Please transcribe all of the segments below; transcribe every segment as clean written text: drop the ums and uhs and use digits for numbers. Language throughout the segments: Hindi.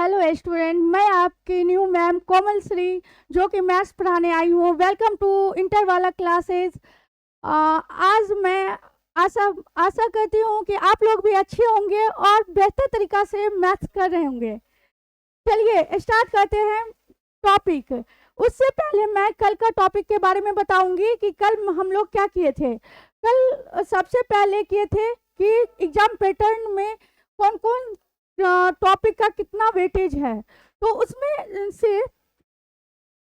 हेलो स्टूडेंट, मैं आपकी न्यू मैम कोमल श्री जो कि मैथ्स पढ़ाने आई हूँ। वेलकम टू इंटर वाला क्लासेस। आज मैं आशा आशा करती हूँ कि आप लोग भी अच्छे होंगे और बेहतर तरीका से मैथ्स कर रहे होंगे। चलिए स्टार्ट करते हैं टॉपिक। उससे पहले मैं कल का टॉपिक के बारे में बताऊंगी कि कल हम लोग क्या किए थे। कल सबसे पहले किए थे कि एग्जाम पैटर्न में कौन कौन टॉपिक का कितना वेटेज है, तो उसमें से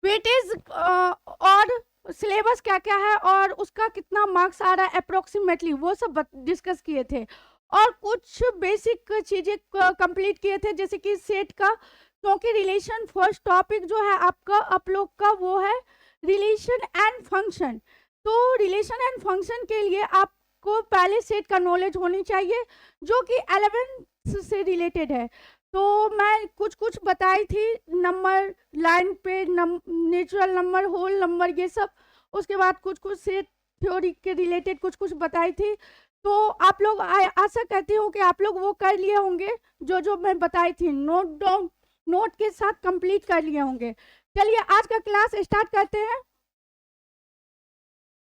वेटेज और सिलेबस क्या क्या है और उसका कितना मार्क्स आ रहा है अप्रोक्सीमेटली, वो सब डिस्कस किए थे। और कुछ बेसिक चीज़ें कंप्लीट किए थे, जैसे कि सेट का, क्योंकि रिलेशन फर्स्ट टॉपिक जो है आपका आप लोग का वो है रिलेशन एंड फंक्शन। तो रिलेशन एंड फंक्शन के लिए आपको पहले सेट का नॉलेज होनी चाहिए जो कि 11 से रिलेटेड है। तो मैं कुछ कुछ बताई थी, नंबर लाइन पे, नेचुरल नंबर, होल नंबर, ये सब। उसके बाद कुछ कुछ सेट थ्योरी के रिलेटेड कुछ कुछ बताई थी। तो आप लोग आशा करती हूँ कि आप लोग वो कर लिए होंगे, जो जो मैं बताई थी नोट डाउन, नोट के साथ कंप्लीट कर लिए होंगे। चलिए आज का क्लास स्टार्ट करते हैं।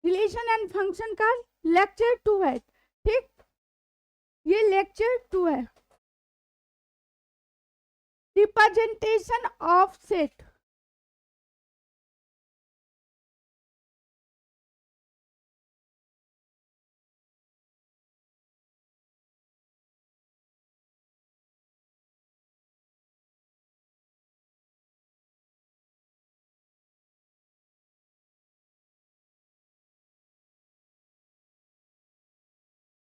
रिलेशन एंड फंक्शन का लेक्चर 2 है, ठीक, ये लेक्चर 2 है। Representation of set.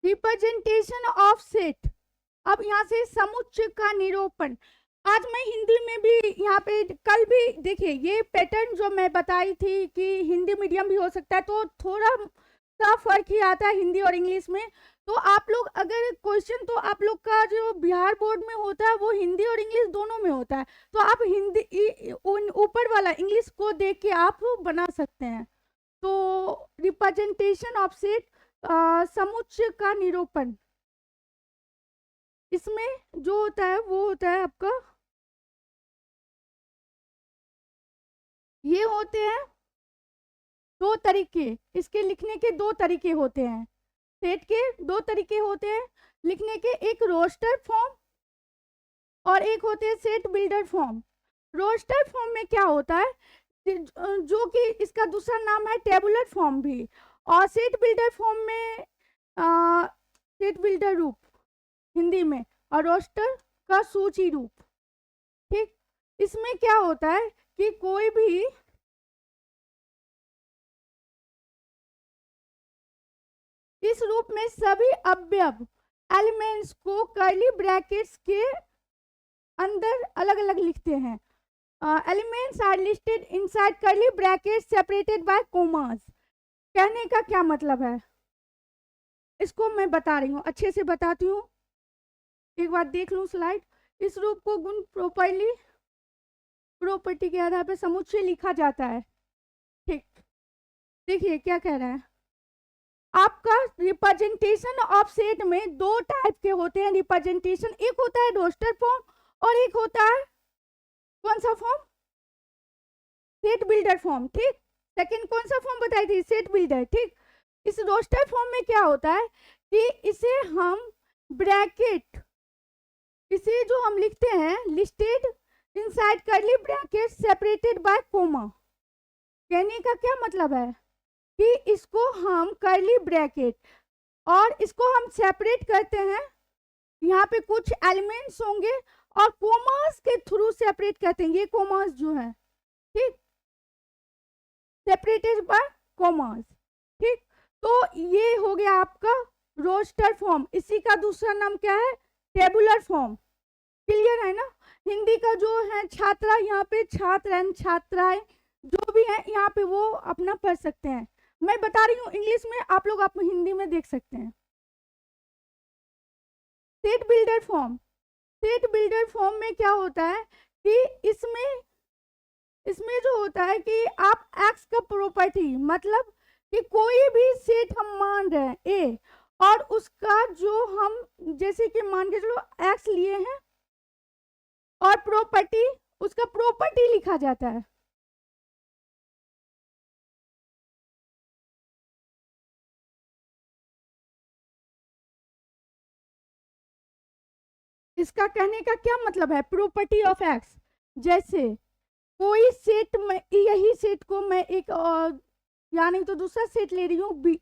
Representation of set. अब यहाँ से समुच्चय का निरूपण। आज मैं हिंदी में भी यहाँ पे, कल भी देखिए, ये पैटर्न जो मैं बताई थी कि हिंदी मीडियम भी हो सकता है, तो थोड़ा सा फर्क ही आता है हिंदी और इंग्लिश में। तो आप लोग अगर क्वेश्चन, तो आप लोग का जो बिहार बोर्ड में होता है वो हिंदी और इंग्लिश दोनों में होता है, तो आप हिंदी ऊपर वाला इंग्लिश को देख के आप बना सकते हैं। तो रिप्रेजेंटेशन ऑफ सेट, समुच्चय का निरूपण, इसमें जो होता है वो होता है आपका, ये होते हैं दो तरीके, इसके लिखने के दो तरीके होते हैं। सेट के दो तरीके होते हैं लिखने के, एक रोस्टर फॉर्म और एक होते हैं set builder form. Roster form में क्या होता है, जो कि इसका दूसरा नाम है टेबुलर फॉर्म भी, और सेट बिल्डर फॉर्म में सेट बिल्डर रूप हिंदी में, और रोस्टर का सूची रूप, ठीक। इसमें क्या होता है कि कोई भी इस रूप में सभी अवयव एलिमेंट्स को कर्ली ब्रैकेट्स के अंदर अलग अलग लिखते हैं। Elements are listed inside curly brackets separated by commas. कहने का क्या मतलब है, इसको मैं बता रही हूँ, अच्छे से बताती हूँ, एक बार देख लूँ स्लाइड। इस रूप को गुण प्रॉपर्टी के आधार पर समुच्चय लिखा जाता है, ठीक। देखिए क्या कह रहा है आपका, रिप्रेजेंटेशन ऑफ सेट में दो टाइप के होते हैं रिप्रेजेंटेशन। एक होता है रोस्टर फॉर्म और एक होता है कौन सा फॉर्म, सेट बिल्डर फॉर्म, ठीक। सेकंड कौन सा फॉर्म बताई थी, सेट बिल्डर, ठीक। इस रोस्टर फॉर्म में क्या होता है कि इसे हम ब्रैकेट, इसे जो हम लिखते हैं listed inside curly bracket separated by comma. कहने का क्या मतलब है कि इसको हम कर्ली ब्रैकेट और इसको हम सेपरेट करते हैं, यहाँ पे कुछ एलिमेंट्स होंगे और कोमास के थ्रू सेपरेट करते हैं, ये कोमास जो है, ठीक, सेपरेटेड बाय कोमास, ठीक। तो ये हो गया आपका रोस्टर फॉर्म। इसी का दूसरा नाम क्या है, टेबुलर फॉर्म। क्लियर है ना। हिंदी का जो है छात्रा, यहाँ पे छात्र एंड छात्राएं जो भी है यहाँ पे वो अपना पढ़ सकते हैं। मैं बता रही हूँ इंग्लिश में, आप लोग आप हिंदी में देख सकते हैं। Set builder form, set builder form में क्या होता है कि इसमें जो होता है कि आप एक्स का प्रॉपर्टी, मतलब कि कोई भी सेट हम मान रहे हैं ए, और उसका जो हम, जैसे कि मान के चलो एक्स लिए हैं और प्रॉपर्टी, उसका प्रॉपर्टी लिखा जाता है। इसका कहने का क्या मतलब है, प्रॉपर्टी ऑफ एक्स। जैसे कोई सेट में, यही सेट को मैं एक यानी तो दूसरा सेट ले रही हूँ,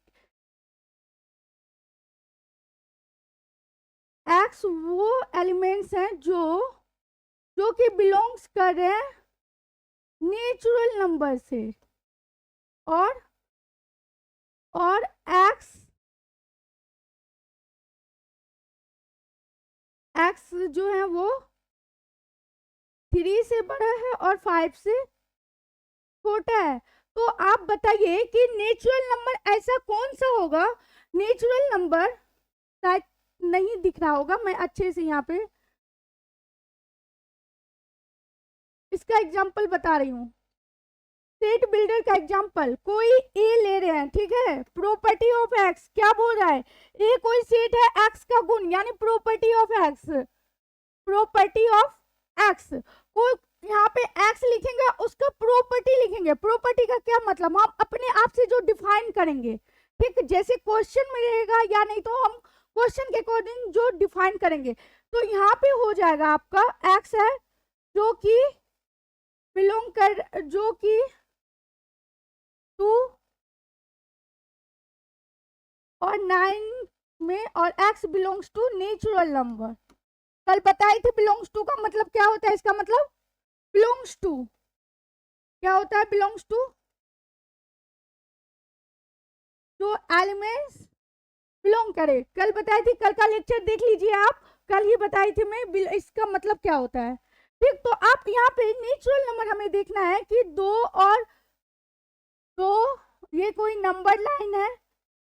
एक्स वो एलिमेंट्स हैं जो कि बिलोंग्स कर रहे हैं नेचुरल नंबर से, और एक्स एक्स जो है वो 3 से बड़ा है और 5 से छोटा है। तो आप बताइए कि नेचुरल नंबर ऐसा कौन सा होगा, नेचुरल नंबर शायद नहीं दिख रहा होगा, मैं अच्छे से यहाँ पे इसका एग्जांपल बता रही हूँ। सेट बिल्डर का एग्जांपल, कोई ए ले रहे हैं, ठीक है, प्रॉपर्टी ऑफ एक्स क्या बोल रहा है, ए कोई सेट है एक्स का गुण, यानी property of x, property of x को यहाँ पे एक्स लिखेंगे, उसका प्रॉपर्टी लिखेंगे। प्रॉपर्टी का क्या मतलब, हम अपने आप से जो डिफाइन करेंगे, ठीक, जैसे क्वेश्चन में रहेगा या नहीं तो हम क्वेश्चन के अकॉर्डिंग जो डिफाइन करेंगे। तो यहाँ पे हो जाएगा आपका एक्स है जो कि बिलोंग कर, जो कि 2 और 9 में, और x belongs to natural number. कल बताई थी बिलोंग्स टू का मतलब क्या होता है, इसका मतलब बिलोंग्स टू क्या होता है, बिलोंग्स टू जो एलिमेंट्स बिलोंग करे। कल बताई थी, कल का लेक्चर देख लीजिए आप, कल ही बताई थी मैं इसका मतलब क्या होता है, ठीक। तो आप यहाँ पे नेचुरल नंबर हमें देखना है कि 2 और 2, ये कोई नंबर लाइन है,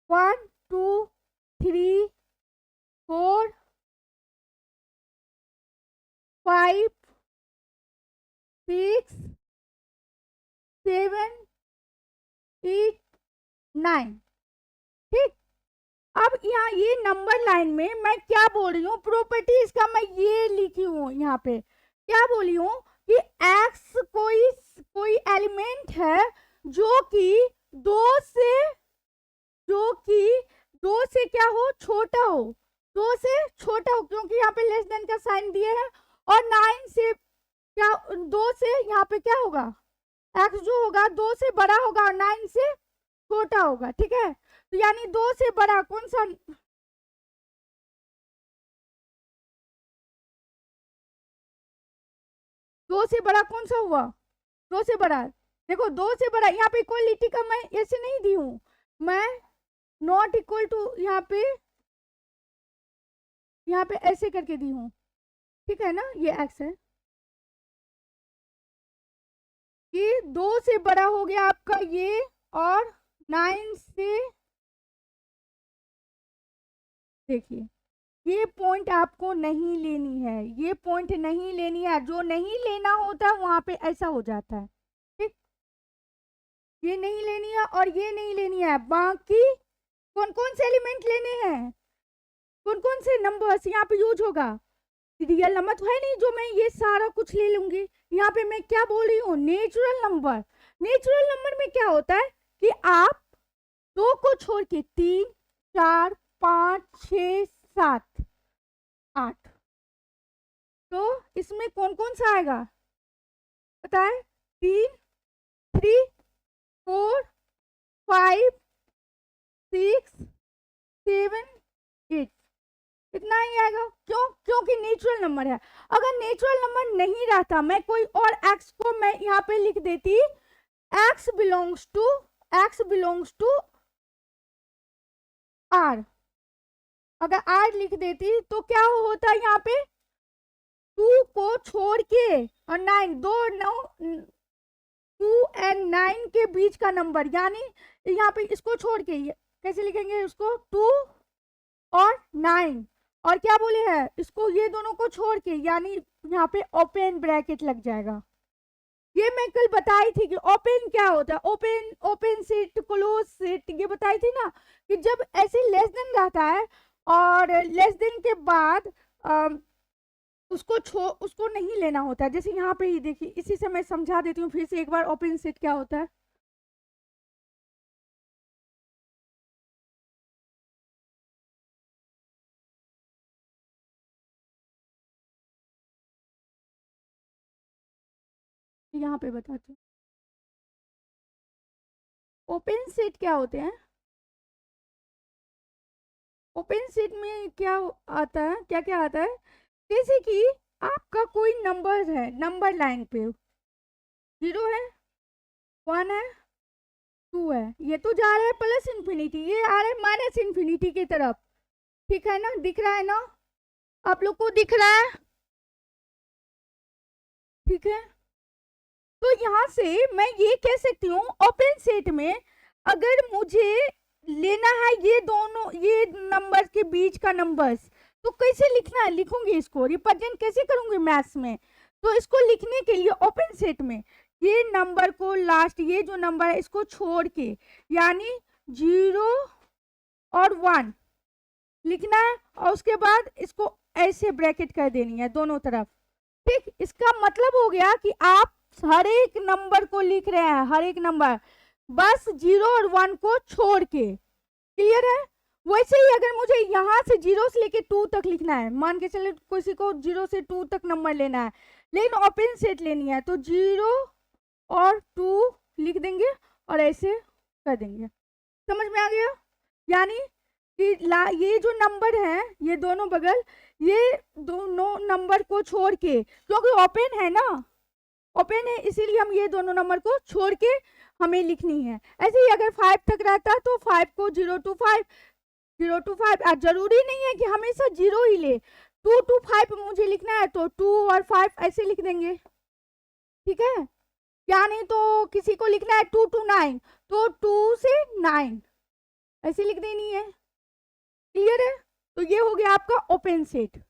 1 2 3 4 5 6 7 8 9, ठीक। अब यहाँ ये नंबर लाइन में मैं क्या बोल रही हूँ, प्रॉपर्टी इसका मैं ये लिखी हूँ, यहाँ पे क्या बोली हूँ कि एक्स कोई एलिमेंट है जो कि 2 से, जो कि 2 से क्या हो, छोटा हो, 2 से छोटा हो, क्योंकि यहाँ पे लेस देन का साइन दिए है, और 9 से क्या, 2 से यहाँ पे क्या होगा, एक्स जो होगा 2 से बड़ा होगा और 9 से छोटा होगा, ठीक है। तो यानी 2 से बड़ा कौन सा, 2 से बड़ा कौन सा हुआ, 2 से बड़ा, देखो 2 से बड़ा, यहाँ पे इक्वलिटी का मैं ऐसे नहीं दी हूँ, मैं नॉट इक्वल टू यहाँ पे ऐसे करके दी हूँ, ठीक है ना, ये एक्स है, ये 2 से बड़ा हो गया आपका ये, और 9 से, देखिए ये पॉइंट आपको नहीं लेनी है, ये पॉइंट नहीं लेनी है, जो नहीं लेना होता है वहां पे ऐसा हो जाता है, ठीक, ये नहीं लेनी है और ये नहीं लेनी है। बाकी कौन कौन से एलिमेंट लेने हैं, कौन कौन से नंबर्स यहाँ पे यूज होगा, रियल नंबर तो है नहीं जो मैं ये सारा कुछ ले लूंगी, यहाँ पे मैं क्या बोल रही हूँ, नेचुरल नंबर। नेचुरल नंबर में क्या होता है कि आप 2 को छोड़ के 3 4 5 6 7 8, तो इसमें कौन कौन सा आएगा बताए, 3 3 4 5 6 7 8, इतना ही आएगा। क्यों, क्योंकि नेचुरल नंबर है। अगर नेचुरल नंबर नहीं रहता, मैं कोई और एक्स को मैं यहाँ पे लिख देती, एक्स बिलोंग्स टू आर, अगर आर लिख देती तो क्या होता, यहाँ पे 2 को छोड़ के और 9, 2 एंड 9 के बीच का नंबर, यानी यहाँ पे इसको छोड़ के कैसे लिखेंगे उसको, 2 और 9, और क्या बोले हैं इसको, ये दोनों को छोड़ के, यानी यहाँ पे ओपन ब्रैकेट लग जाएगा। ये मैं कल बताई थी कि ओपन क्या होता है, ओपन सेट क्लोज सेट, ये बताई थी ना कि जब ऐसे लेस देन रहता है और लेस देन के बाद उसको नहीं लेना होता है। जैसे यहाँ पे ही देखिए, इसी से मैं समझा देती हूँ फिर से एक बार ओपन सेट क्या होता है। यहाँ पे बताती हूँ ओपन सेट क्या होते हैं। ओपन सेट में क्या आता है, क्या क्या आता है, जैसे कि आपका कोई नंबर है, नंबर लाइन पे 0 है, 1 है, 2 है, ये तो जा रहा है प्लस इन्फिनिटी, ये आ रहा है माइनस इन्फिनिटी की तरफ। ठीक है ना, दिख रहा है ना, आप लोग को दिख रहा है। ठीक है, तो यहाँ से मैं ये कह सकती हूँ ओपन सेट में अगर मुझे लेना है ये दोनों, ये नंबर के बीच का नंबर्स, तो कैसे लिखना है, लिखूंगी इसको रिप्रेजेंट कैसे करूंगी मैथ्स में। तो इसको लिखने के लिए ओपन सेट में ये नंबर को लास्ट, ये जो नंबर है इसको छोड़ के, यानी 0 और 1 लिखना है, और उसके बाद इसको ऐसे ब्रैकेट कर देनी है दोनों तरफ। ठीक, इसका मतलब हो गया कि आप हर एक नंबर को लिख रहे हैं, हर एक नंबर, बस 0 और 1 को छोड़ के। क्लियर है। वैसे ही अगर मुझे यहाँ से 0 से लेके 2 तक लिखना है, मान के चले किसी को 0 से 2 तक नंबर लेना है, लेकिन ओपन सेट लेनी है, तो 0 और 2 लिख देंगे और ऐसे कर देंगे। समझ में आ गया। यानी कि ये जो नंबर है, ये दोनों बगल, ये दोनों नंबर को छोड़ के, क्योंकि ओपन है ना, ओपन है इसीलिए हम ये दोनों नंबर को छोड़ के हमें लिखनी है। ऐसे ही अगर 5 तक रहता तो 5 को 0 to 5, 0 to 5, जरूरी नहीं है कि हमेशा 0 ही ले, 2 to 5 मुझे लिखना है तो 2 और 5 ऐसे लिख देंगे। ठीक है, या नहीं तो किसी को लिखना है 2 to 9, तो 2 से 9 ऐसे लिख देनी है। क्लियर है। तो ये हो गया आपका ओपन सेट।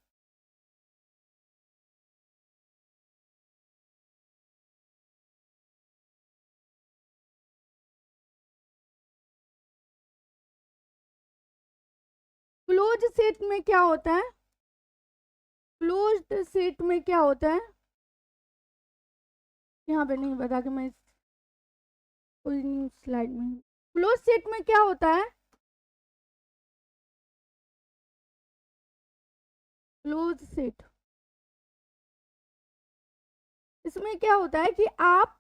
क्लोज सेट में क्या होता है, क्लोज्ड सेट में क्या होता है, यहाँ पे नहीं बता के मैं कोई स्लाइड में, क्लोज सेट में क्या होता है, क्लोज सेट, इसमें क्या होता है कि आप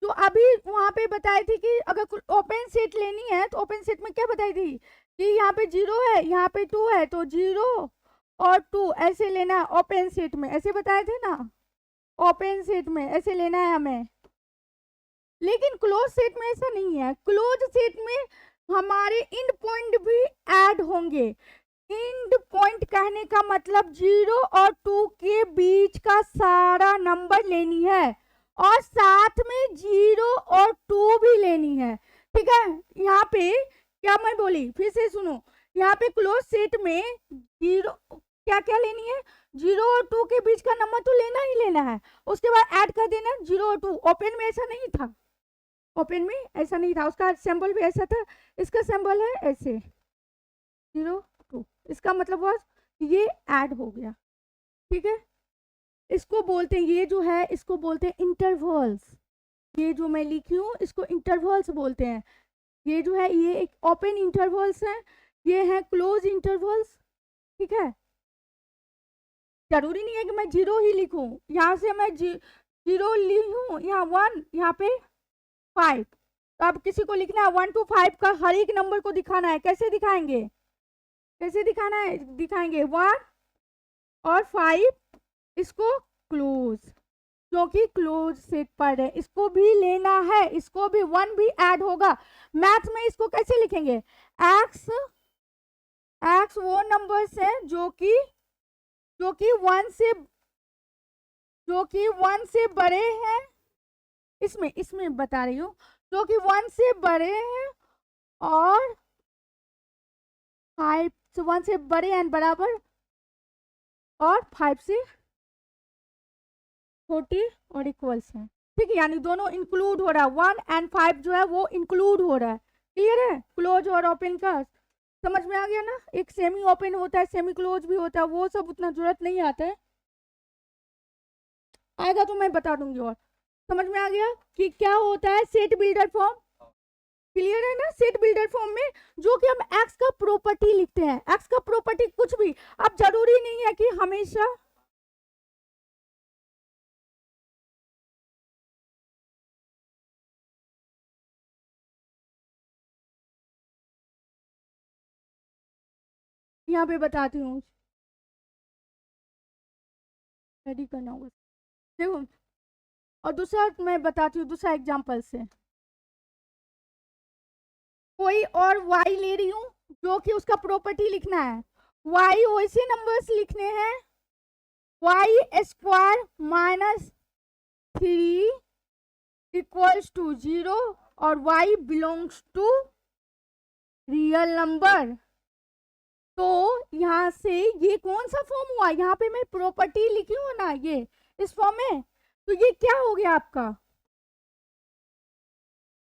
जो अभी वहां पे बताई थी कि अगर ओपन सेट लेनी है तो ओपन सेट में क्या बताई थी कि यहाँ पे 0 है, यहाँ पे 2 है, तो 0 और 2 ऐसे लेना है ओपन सेट में, ऐसे बताए थे ना, ओपन सेट में ऐसे लेना है हमें। लेकिन क्लोज सेट में ऐसा नहीं है, क्लोज सेट में हमारे इंड पॉइंट भी ऐड होंगे। इंड पॉइंट कहने का मतलब 0 और 2 के बीच का सारा नंबर लेनी है, और साथ में 0 और 2 भी लेनी है। ठीक है, यहाँ पे क्या मैं बोली फिर से सुनो, यहाँ पे क्लोज सेट में 0 क्या क्या लेनी है, 0 और 2 के बीच का नंबर तो लेना ही लेना है, उसके बाद ऐड कर देना 0 और 2। ओपन में ऐसा नहीं था, ओपन में ऐसा नहीं था, उसका सिंबल भी ऐसा था, इसका सिंबल है ऐसे 0 2, इसका मतलब हुआ ये ऐड हो गया। ठीक है, इसको बोलते हैं, ये जो है इसको बोलते हैं इंटरवल्स, ये जो मैं लिखी हूँ इसको इंटरवल्स बोलते हैं। ये जो है ये एक ओपन इंटरवल्स है, ये है क्लोज इंटरवल्स। ठीक है, जरूरी नहीं है कि मैं 0 ही लिखूं, यहाँ से मैं 0 ली हूँ, यहाँ 1, यहाँ पे 5, तो अब किसी को लिखना है 1 to 5 का हर एक नंबर को दिखाना है, कैसे दिखाएंगे, कैसे दिखाना है, दिखाएंगे 1 और 5, इसको क्लोज, क्योंकि क्लोज सेट पर है, इसको भी लेना है, इसको भी 1 भी ऐड होगा। मैथ में इसको कैसे लिखेंगे, एक्स, एक्स वो नंबर्स हैं जो कि 1 से बड़े हैं, इसमें बता रही हूँ, जो कि 1 से बड़े हैं और 5 से 1 से बड़े एंड बराबर, और 5 से छोटी और इक्वल्स हैं। ठीक है, यानी दोनों इंक्लूड हो रहा है, 1 एंड 5 जो है वो इंक्लूड हो रहा है। क्लियर है, क्लोज और ओपन का समझ में आ गया ना। एक सेमी ओपन होता है, सेमी क्लोज भी होता है, वो सब उतना जरूरत नहीं आता है। आएगा तो मैं बता दूंगी। और समझ में आ गया कि क्या होता है सेट बिल्डर फॉर्म? क्लियर है ना? सेट बिल्डर फॉर्म में जो कि हम एक्स का प्रॉपर्टी लिखते हैं, एक्स का प्रॉपर्टी कुछ भी, अब जरूरी नहीं है कि हमेशा यहाँ पे बताती हूँ, रेडी करना होगा। देखो, और दूसरा मैं बताती हूँ दूसरा एग्जांपल से, कोई और y ले रही हूँ जो कि उसका प्रॉपर्टी लिखना है, y वैसे नंबर्स लिखने हैं, y square minus 3 equals to 0 और y belongs to real number. तो यहाँ से ये कौन सा फॉर्म हुआ? यहाँ पे मैं प्रॉपर्टी लिखी हूँ ना, ये इस फॉर्म में, तो ये क्या हो गया आपका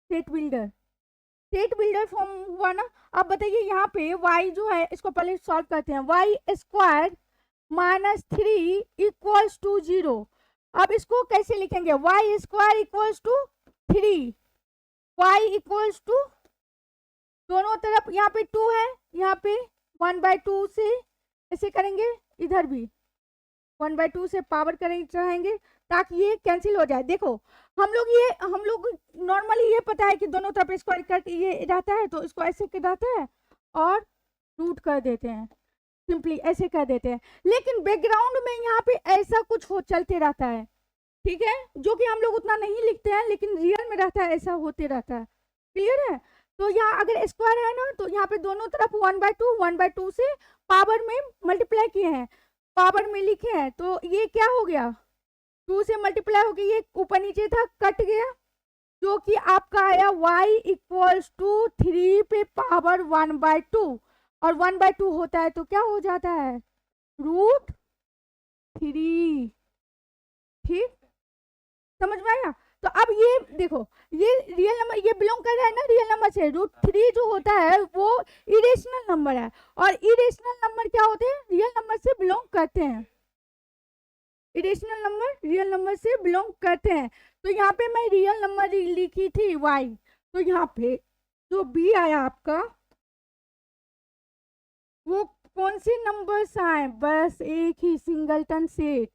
set builder, set builder form हुआ ना। अब बताइए यहाँ पे y जो है, इसको पहले सॉल्व करते हैं, y square minus 3 equals to 0। अब इसको कैसे लिखेंगे? y square equals to 3, y equals to, दोनों तरफ यहाँ पे 2 है, यहाँ पे 1/2 से ऐसे करेंगे, इधर भी 1/2 से पावर करेंगे चाहेंगे ताकि ये कैंसिल हो जाए। देखो हम लोग नॉर्मली ये पता है कि दोनों तरफ स्क्वायर करके ये रहता है, तो इसको ऐसे कर रहता है और रूट कर देते हैं, सिंपली ऐसे कर देते हैं। लेकिन बैकग्राउंड में यहाँ पे ऐसा कुछ हो चलते रहता है, ठीक है, जो कि हम लोग उतना नहीं लिखते हैं, लेकिन रियल में रहता है, ऐसा होते रहता है। क्लियर है? तो यहाँ अगर स्क्वायर है ना, तो यहाँ पे दोनों तरफ 1/2 से पावर में मल्टीप्लाई किए हैं, पावर में लिखे हैं, तो ये क्या हो गया, 2 से मल्टीप्लाई हो गया, ये ऊपर नीचे था कट गया, जो कि आपका आया y इक्वल्स टू 3 पे पावर 1/2, और 1/2 होता है तो क्या हो जाता है, √3। ठीक, समझ में आया? तो अब ये देखो, ये रियल नंबर, ये बिलोंग कर रहा है ना रियल नंबर से, √3 जो होता है वो इरेशनल नंबर है, और इरेशनल नंबर क्या होते हैं, रियल नंबर से बिलोंग करते हैं, इरेशनल नंबर रियल नंबर से बिलोंग करते हैं। तो यहाँ पे मैं रियल नंबर लिखी थी y, तो यहाँ पे जो b आया आपका, वो कौन से नंबर्स आए, बस एक ही सिंगलटन सेट।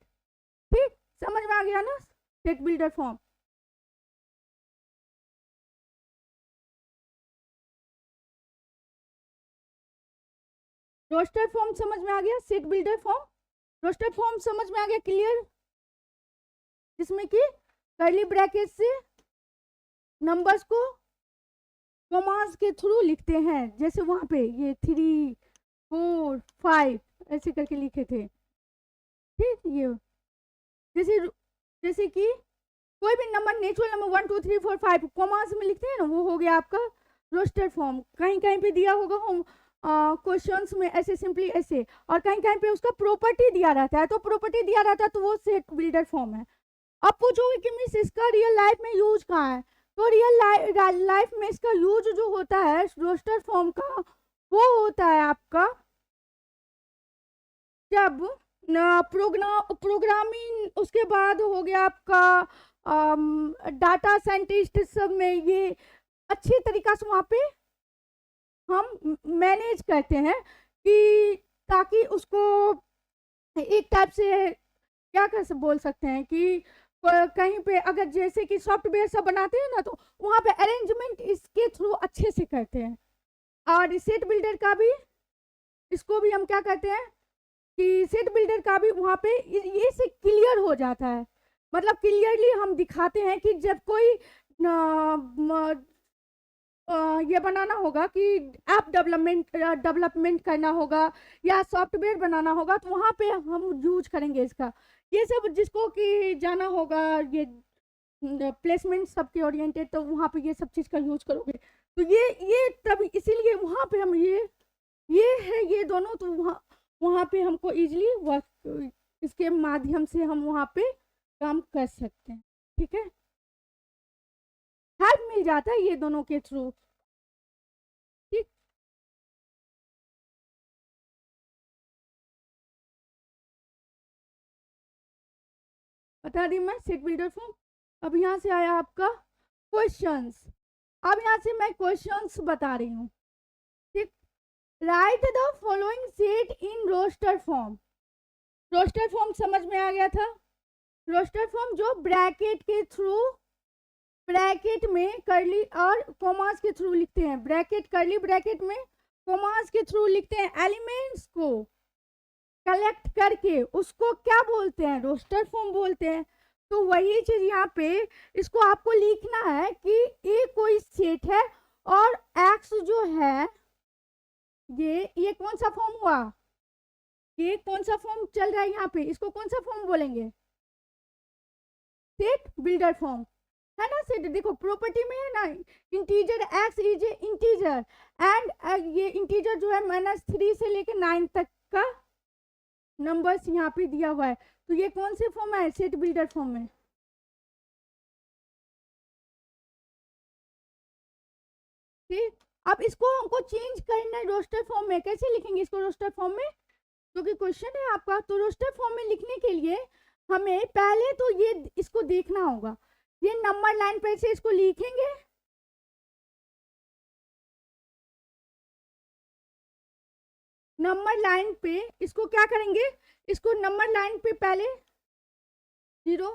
ठीक, समझ में आ गया ना set builder form? Roster form समझ में आ गया, set builder form, roster form समझ में आ गया, क्लियर, जिसमें कि कर्ली ब्रैकेट से नंबर्स को कॉमास के थ्रू लिखते हैं, जैसे वहां पे ये 3 4 5 ऐसे करके लिखे थे। ठीक, ये जैसे जैसे कि कोई भी नंबर नेचुरल नंबर 1 2 3 4 5 कॉमास में लिखते हैं ना, वो हो गया आपका रोस्टर फॉर्म। कहीं कहीं पे दिया होगा हम क्वेश्चंस में ऐसे सिंपली ऐसे, और कहीं कहीं पे उसका प्रॉपर्टी दिया रहता है, तो प्रॉपर्टी दिया रहता है तो वो सेट बिल्डर फॉर्म है। अब पूछोगे कि मिस इसका रियल लाइफ में यूज कहाँ है, तो रियल लाइफ में इसका यूज जो होता है रोस्टर फॉर्म का, वो होता है आपका जब प्रोग्रामिंग, उसके बाद हो गया आपका डाटा साइंटिस्ट सब में, ये अच्छी तरीका से वहाँ पे हम मैनेज करते हैं कि ताकि उसको एक टाइप से क्या कर बोल सकते हैं कि कहीं पे अगर जैसे कि सॉफ्टवेयर सब बनाते हैं ना, तो वहाँ पे अरेंजमेंट इसके थ्रू अच्छे से करते हैं। और सेट बिल्डर का भी, इसको भी हम क्या करते हैं कि सेट बिल्डर का भी वहाँ पे ये से क्लियर हो जाता है, मतलब क्लियरली हम दिखाते हैं कि जब कोई ये बनाना होगा कि ऐप डेवलपमेंट करना होगा या सॉफ्टवेयर बनाना होगा, तो वहाँ पे हम यूज करेंगे इसका। ये सब जिसको कि जाना होगा, ये प्लेसमेंट सबके ओरिएंटेड, तो वहाँ पे ये सब चीज़ का यूज करोगे, तो ये तब इसीलिए वहाँ पे हम ये है ये दोनों, तो वहाँ वहाँ पे हमको इजीली वर्क, इसके माध्यम से हम वहाँ पे काम कर सकते हैं। ठीक है, हेल्प मिल जाता है ये दोनों के थ्रू। बता दी मैं सेट बिल्डर फॉर्म। अब यहाँ से आया आपका क्वेश्चंस। अब यहाँ से मैं क्वेश्चंस बता रही हूँ, ठीक। Write the following set in roster form. Roster form समझ में आ गया था। रोस्टर फॉर्म जो ब्रैकेट के थ्रू, ब्रैकेट में करली और कॉमास के थ्रू लिखते हैं, ब्रैकेट करली ब्रैकेट में कॉमास के थ्रू लिखते हैं, एलिमेंट्स को कलेक्ट करके उसको क्या बोलते हैं, रोस्टर फॉर्म बोलते हैं। तो वही चीज यहाँ पे इसको आपको लिखना है कि ये कोई सेट है और एक्स जो है ये कौन सा फॉर्म हुआ, ये कौन सा फॉर्म चल रहा है यहाँ पे, इसको कौन सा फॉर्म बोलेंगे, सेट बिल्डर फॉर्म, है ना। सेट देखो प्रॉपर्टी में है ना, integer x is a integer and ये इंटीजर जो है -3 से लेके 9 तक का नंबर्स यहाँ पे दिया हुआ है। तो ये कौन से फॉर्म है, सेट बिल्डर फॉर्म में। ठीक, अब इसको हमको चेंज करना है रोस्टर फॉर्म में। कैसे लिखेंगे इसको रोस्टर फॉर्म में, क्योंकि क्वेश्चन है आपका। तो रोस्टर फॉर्म में लिखने के लिए हमें पहले तो ये इसको देखना होगा, ये नंबर लाइन पे से इसको लिखेंगे, नंबर लाइन पे इसको क्या करेंगे, इसको नंबर लाइन पे पहले 0,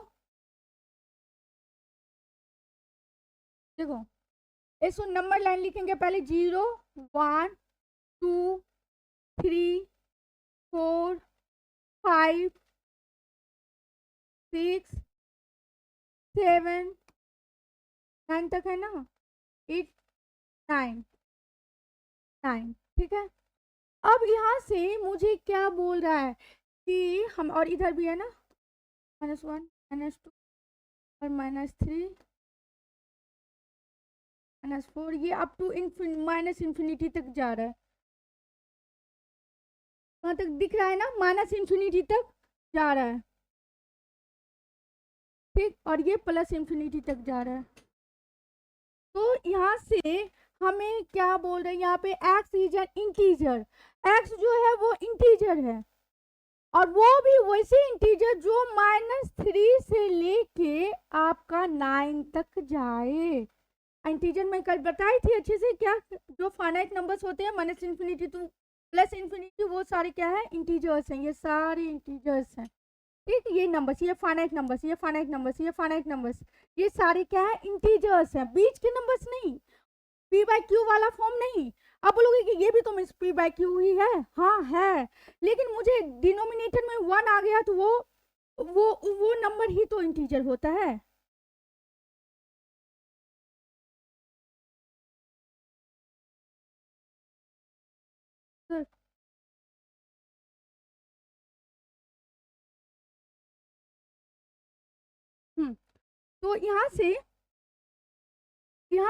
देखो इसको नंबर लाइन लिखेंगे पहले 0 1 2 3 4 5 6 7 9 तक है ना, 8 9 9, ठीक है। अब यहाँ से मुझे क्या बोल रहा है कि हम, और इधर भी है ना -1 -2 और -3 -4, ये अप टू -इंफिनिटी तक जा रहा है। वहां तक दिख रहा है ना, -इंफिनिटी तक जा रहा है, ठीक। और ये +इंफिनिटी तक जा रहा है। तो यहाँ से हमें क्या बोल रहे हैं, यहाँ पे x is an integer, x जो है वो इंटीजर है, और वो भी वैसे इंटीजर जो -3 से लेके आपका 9 तक जाए। इंटीजर में कल बताई थी अच्छे से, क्या जो फाइनाइट नंबर्स होते हैं -इंफिनिटी टू +इंफिनिटी, वो सारे क्या है, इंटीजर्स हैं, ये सारे इंटीजर्स हैं, ठीक। ये नंबर्स, ये फाइनाइट नंबर्स, ये फाइनाइट नंबर्स, ये फाइनाइट नंबर्स, ये सारे क्या है, इंटीजर्स हैं, बीच के नंबर्स नहीं, p बाई क्यू वाला फॉर्म नहीं। आप बोलोगे कि ये भी तो मीन्स p बाई क्यू ही है, हाँ है, लेकिन मुझे डिनोमिनेटर में 1 आ गया तो वो नंबर ही तो इंटीजर होता है। तो यहाँ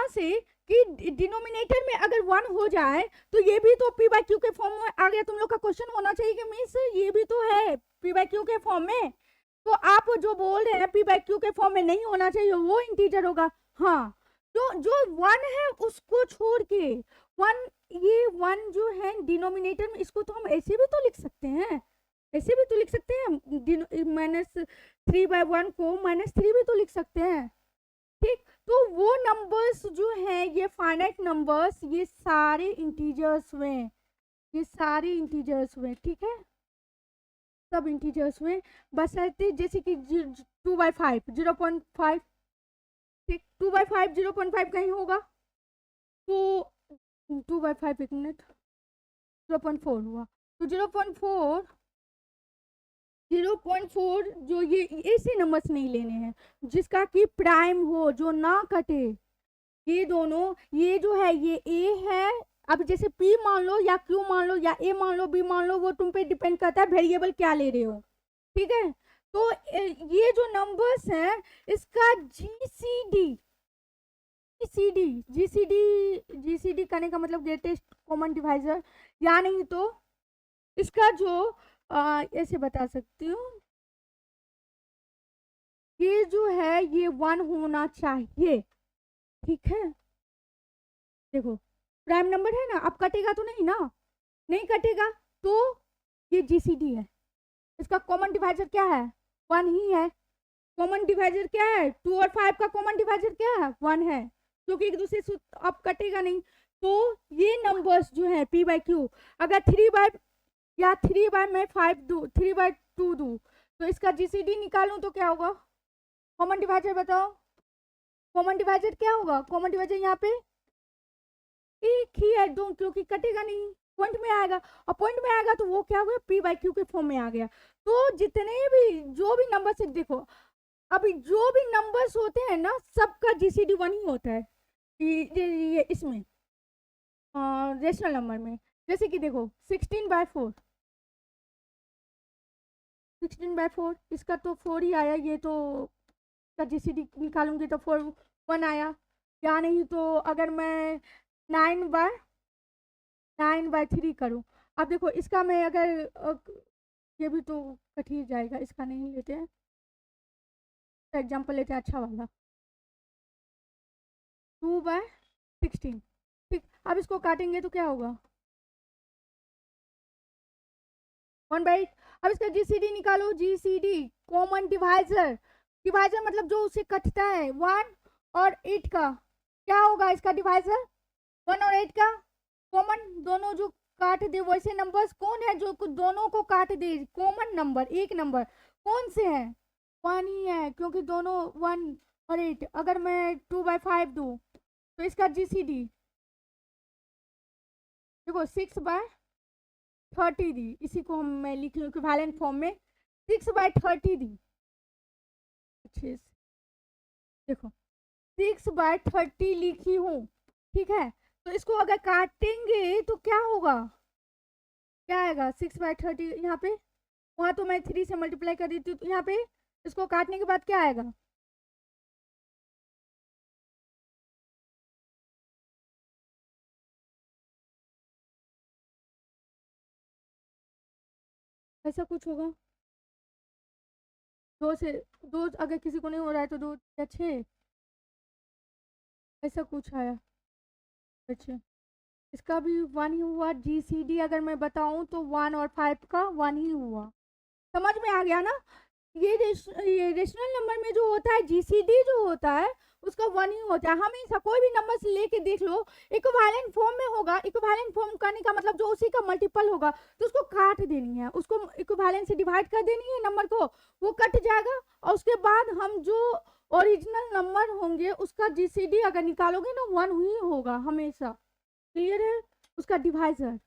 से कि डिनोमिनेटर में अगर 1 हो जाए तो ये भी तो p बाई क्यू के फॉर्म में आ गया। तुम लोग का क्वेश्चन होना चाहिए कि मीन्स ये भी तो है p बाई क्यू के फॉर्म में, तो आप जो बोल रहे हैं p बाई क्यू के फॉर्म में नहीं होना चाहिए, वो इंटीजर होगा। हाँ, तो जो 1 है उसको छोड़ के 1, ये 1 जो है डिनोमिनेटर में, इसको तो हम ऐसे भी तो लिख सकते हैं, ऐसे भी तो लिख सकते हैं, -3/1 को -3 भी तो लिख सकते हैं, ठीक। तो वो नंबर्स जो हैं, ये फाइनाइट नंबर्स, ये सारे इंटीजर्स हुए, ये सारे इंटीजर्स हुए, ठीक है, सब इंटीजर्स हुए। बस ऐसे जैसे कि 2/5 0.5, ठीक, 2/5 0.5 कहीं होगा, तो 2/5 एक मिनट 0.4 हुआ, तो 0.4 जो ये ऐसे नंबर्स नहीं लेने हैं जिसका कि प्राइम हो, जो ना कटे, ये दोनों, ये जो है ये ए है। अब जैसे p मान लो या q मान लो या a मान लो b मान लो, वो तुम पे डिपेंड करता है वेरिएबल क्या ले रहे हो, ठीक है। तो ये जो नंबर्स हैं इसका जीसीडी करने का मतलब ग्रेटेस्ट कॉमन डिवाइजर, या नहीं तो इसका जो ऐसे बता सकती हूँ, ये जो है ये 1 होना चाहिए, ठीक है। देखो प्राइम नंबर है ना, अब कटेगा तो नहीं ना, नहीं कटेगा, तो ये जीसीडी है, इसका कॉमन डिवाइजर क्या है, 1 ही है, कॉमन डिवाइजर क्या है? 2 और 5 का कॉमन डिवाइजर क्या है? 1 है, क्योंकि एक दूसरे से अब कटेगा नहीं। तो ये नंबर्स जो है p बाई क्यू, अगर 3 बाय या 3 बाय मैं 5 दूँ, 3 बाय 2 दूँ, तो इसका जीसीडी निकालूं तो क्या होगा? कॉमन डिवाइजर बताओ, कॉमन डिवाइजर क्या होगा? कॉमन डिवाइजर यहाँ पे एक ही है, दो, क्योंकि कटेगा नहीं, पॉइंट में आएगा, और पॉइंट में आएगा तो वो क्या हो गया? पी बाई क्यू के फॉर्म में आ गया। तो जितने भी जो भी नंबर से देखो, अभी जो भी नंबर्स होते हैं ना, सबका जीसीडी 1 ही होता है ये इसमें रेशनल नंबर में। जैसे कि देखो 16/4, 16/4 इसका तो 4 ही आया, ये तो इसका जीसीडी निकालूंगी तो 4 1 आया, या नहीं तो अगर मैं 9/3 करूँ। अब देखो इसका मैं अगर ये भी तो कट ही जाएगा, इसका नहीं लेते हैं, एग्जाम्पल लेते हैं अच्छा वाला, 2/16। ठीक, अब इसको काटेंगे तो क्या होगा? 1/8। अब इसका जीसीडी निकालो, जीसीडी कॉमन डिवाइजर, डिवाइजर मतलब जो उसे कटता है 1 और 8 का, क्या होगा इसका डिवाइजर? 1 और 8 का कॉमन, दोनों जो काट दे वैसे नंबर्स कौन है जो दोनों को काट दे? कॉमन नंबर, एक नंबर कौन से है? 1 ही है, क्योंकि दोनों 1 और 8। अगर मैं 2/5 दूँ तो इसका जीसीडी देखो 6/30 दी, इसी को हम मैं लिख लूँ इक्विवेलेंट फॉर्म में, 6/30 दी। अच्छे से देखो 6/30 लिखी हूँ, ठीक है। तो इसको अगर काटेंगे तो क्या होगा? क्या आएगा? 6/30 यहाँ पे, वहाँ तो मैं 3 से मल्टीप्लाई कर देती हूँ, तो यहाँ पे इसको काटने के बाद क्या आएगा? ऐसा कुछ होगा, दो से दो, अगर किसी को नहीं हो रहा है तो 2 या 6, ऐसा कुछ आया। अच्छा, इसका भी 1 ही हुआ, जीसीडी अगर मैं बताऊं तो 1 और 5 का 1 ही हुआ। समझ में आ गया ना? ये रेशनल नंबर में जो होता है जीसीडी जो होता है उसका 1 ही होता है हमेशा। कोई भी नंबर से लेके देख लो, इक्विवेलेंट फॉर्म में होगा, इक्विवेलेंट फॉर्म करने का मतलब जो उसी का मल्टीपल होगा, तो उसको काट देनी है, उसको इक्विवेलेंट से डिवाइड कर देनी है नंबर को, वो कट जाएगा, और उसके बाद हम जो ओरिजिनल नंबर होंगे उसका जीसीडी अगर निकालोगे ना 1 ही होगा हमेशा। क्लियर है? उसका डिवाइजर,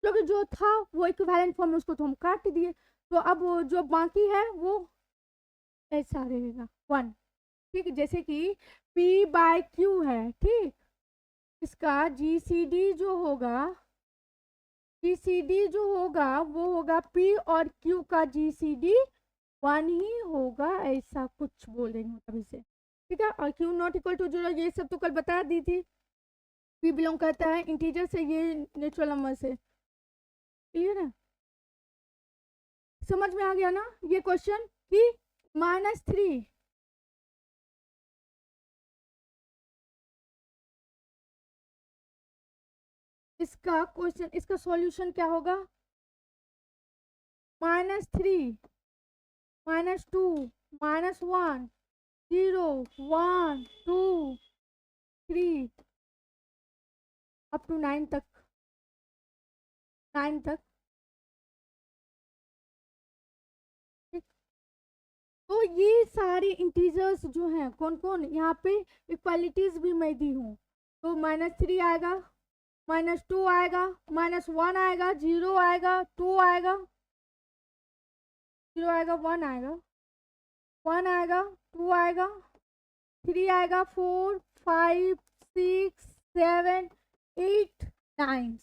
क्योंकि जो था वो इक्विवेलेंट फॉर्म में, उसको तो हम काट दिए, तो अब जो बाकी है वो ऐसा रहेगा 1। ठीक, जैसे कि P बाय Q है, ठीक, इसका जीसीडी जो होगा, जीसीडी जो होगा वो होगा P और Q का जीसीडी 1 ही होगा, ऐसा कुछ बोल रही हूँ तभी से, ठीक है। और Q नॉट इक्वल टू 0 ये सब तो कल बता दी थी। P बिलोंग करता है इंटीजर से, ये नेचुरल नंबर से। क्लियर है? समझ में आ गया ना ये क्वेश्चन कि -3, इसका क्वेश्चन, इसका सॉल्यूशन क्या होगा? -3, -2, -1, 0, 1, 2, 3 अप टू 9 तक, 9 तक। ठीक? तो ये सारे इंटीजर्स जो हैं कौन कौन, यहाँ पे इक्वालिटीज भी मैं दी हूँ, तो -3 आएगा, -2 आएगा, -1 आएगा, 0 आएगा, 2 आएगा, 0 आएगा, 1 आएगा, 1 आएगा, 2 आएगा, 3 आएगा, 4, 5, 6, 7, 8, 9,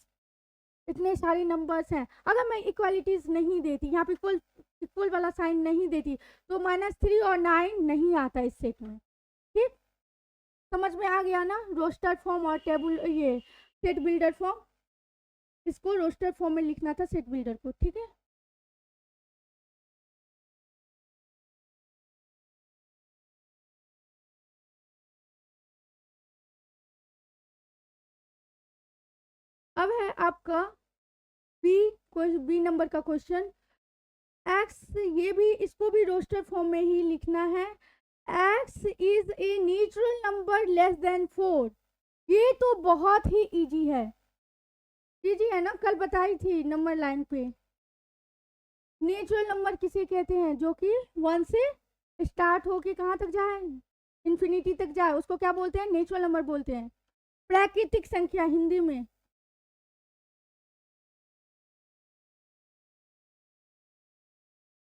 इतने सारे नंबर्स हैं। अगर मैं इक्वालिटीज नहीं देती, यहाँ पे इक्वल इक्वल वाला साइन नहीं देती, तो -3 और 9 नहीं आता इस सेट में। ठीक, समझ में आ गया ना? रोस्टर फॉर्म और टेबल, ये सेट बिल्डर फॉर्म, इसको रोस्टर फॉर्म में लिखना था सेट बिल्डर को, ठीक है। अब है आपका बी, बी नंबर का क्वेश्चन, एक्स, ये भी, इसको भी रोस्टर फॉर्म में ही लिखना है। X is a natural number less than 4। ये तो बहुत ही इजी है, इजी है ना, कल बताई थी नंबर लाइन पे। नेचुरल नंबर किसे कहते हैं? जो कि 1 से स्टार्ट होके कहाँ तक जाए, इन्फिनिटी तक जाए, उसको क्या बोलते हैं? नेचुरल नंबर बोलते हैं। प्राकृतिक संख्या हिंदी में।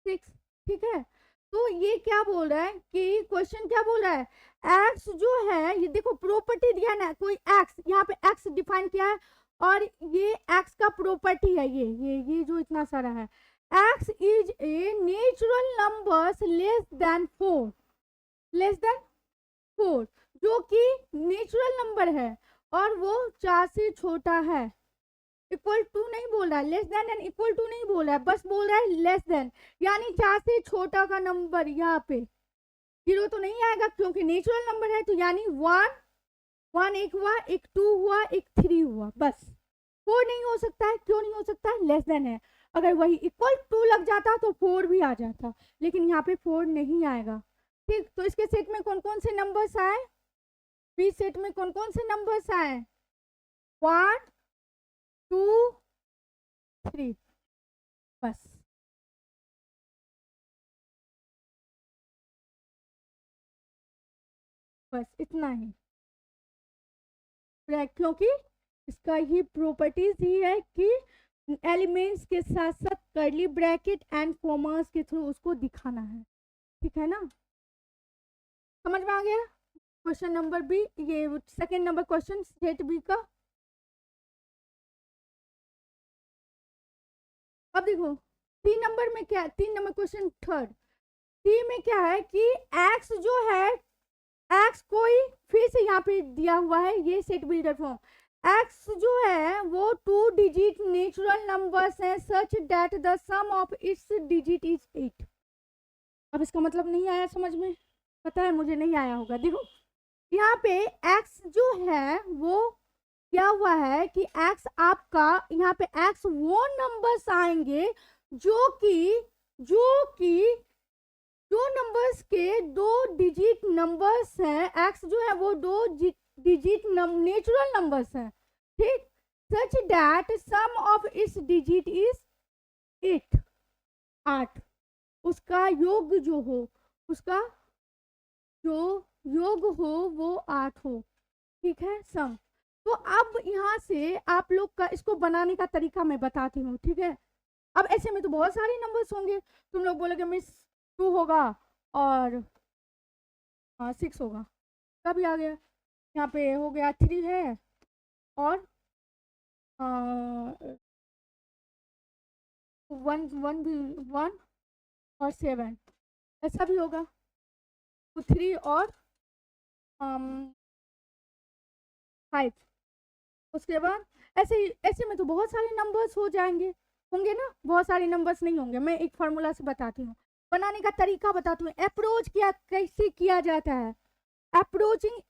6, ठीक है। तो ये क्या बोल रहा है कि क्वेश्चन क्या बोल रहा है, एक्स जो है, ये देखो प्रॉपर्टी दिया ना, कोई एक्स, यहाँ पे एक्स डिफाइन किया है और ये एक्स का प्रॉपर्टी है, ये जो इतना सारा है। X is a natural numbers less than 4, less than 4, जो कि नेचुरल नंबर है और वो 4 से छोटा है। इक्वल टू नहीं बोल रहा है, less than and equal to नहीं बोल रहा है, बस बोल रहा है लेस देन, यानी 4 से छोटा का नंबर। यहाँ पे 0 तो नहीं आएगा क्योंकि नेचुरल नंबर है, तो यानी 1 एक हुआ, एक 2 हुआ, एक 3 हुआ, बस। 4 नहीं हो सकता है, क्यों नहीं हो सकता है? लेस देन है। अगर वही इक्वल टू लग जाता तो 4 भी आ जाता, लेकिन यहाँ पे 4 नहीं आएगा। ठीक, तो इसके सेट में कौन कौन से नंबर्स आए? बी सेट में कौन कौन से नंबर्स आए? 1 2 3, बस। बस इतना ही, क्योंकि इसका ये प्रॉपर्टीज ही है कि एलिमेंट्स के साथ साथ कर्ली ब्रैकेट एंड कॉमास के थ्रू उसको दिखाना है, ठीक है ना? समझ में आ गया? क्वेश्चन नंबर बी, ये second number question set B का। अब देखो 3 नंबर में क्या, 3 नंबर क्वेश्चन थर्ड, सी में क्या है कि एक्स जो है, एक्स कोई फिर से यहाँ पे दिया हुआ है, ये सेट बिल्डर फॉर्म। एक्स जो है वो 2 डिजिट नेचुरल नंबर्स हैं such that the sum of its digit is 8। अब इसका मतलब नहीं आया समझ में? पता है मुझे नहीं आया होगा। देखो यहाँ पे एक्स जो है वो क्या हुआ है कि एक्स आपका, यहाँ पे एक्स वो नंबर्स आएंगे जो कि जो नंबर्स के 2 डिजिट नंबर्स हैं, एक्स जो है वो 2 डिजिट नेचुरल नंबर्स हैं, ठीक। सच दैट सम ऑफ इस डिजिट इज 8, 8, उसका योग जो हो, उसका जो योग हो वो 8 हो, ठीक है, सम। तो अब यहाँ से आप लोग का इसको बनाने का तरीका मैं बताती हूँ, ठीक है। अब ऐसे में तो बहुत सारे नंबर्स होंगे, तुम लोग बोलोगे मिस 2 होगा और 6 होगा, कभी आ गया? यहाँ पे हो गया 3 है और 1 भी, 1 और 7, ऐसा भी होगा। तो 3 और 5, उसके बाद ऐसे में तो बहुत सारे नंबर्स हो जाएंगे, होंगे ना? बहुत सारे नंबर्स नहीं होंगे। मैं एक फार्मूला से बताती हूँ, बनाने का तरीका बताती हूँ, अप्रोच क्या कैसे किया जाता है। अप्रोचिंग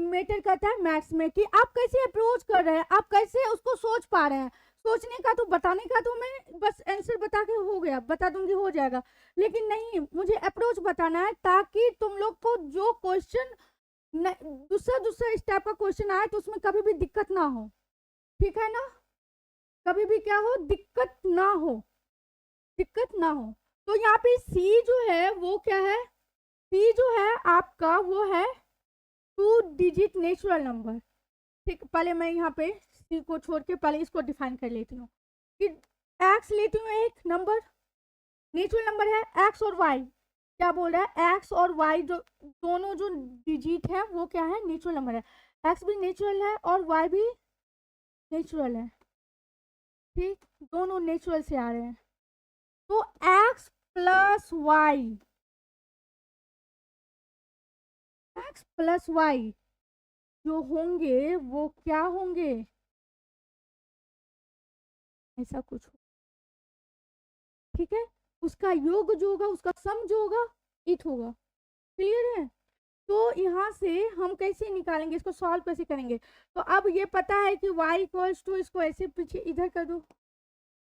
मैटर करता है मैथ्स में कि आप कैसे अप्रोच कर रहे हैं, आप कैसे उसको सोच पा रहे हैं। सोचने का तो, बताने का तो मैं बस आंसर बता के हो गया, बता दूंगी हो जाएगा, लेकिन नहीं, मुझे अप्रोच बताना है ताकि तुम लोग को जो क्वेश्चन दूसरा इस टाइप का क्वेश्चन आए तो उसमें कभी भी दिक्कत ना हो, ठीक है ना? कभी भी क्या हो, दिक्कत ना हो, दिक्कत ना हो। तो यहाँ पे सी जो है वो क्या है? सी जो है आपका वो है 2 डिजिट नेचुरल नंबर, ठीक। पहले मैं यहाँ पे सी को छोड़ के पहले इसको डिफाइन कर लेती हूँ कि एक्स लेती हूँ, एक नंबर नेचुरल नंबर है, एक्स और वाई। क्या बोल रहा है? एक्स और वाई जो दोनों जो डिजिट है वो क्या है? नेचुरल नंबर है। एक्स भी नेचुरल है और वाई भी नेचुरल है, ठीक, दोनों नेचुरल से आ रहे हैं। तो x plus y, x plus y जो होंगे वो क्या होंगे? ऐसा कुछ, ठीक है। उसका योग जो होगा, उसका सम जो होगा 8 होगा, क्लियर है? तो यहाँ से हम कैसे निकालेंगे, इसको सॉल्व कैसे करेंगे? तो अब ये पता है कि y इक्वल्स टू, इसको ऐसे पीछे इधर कर दो,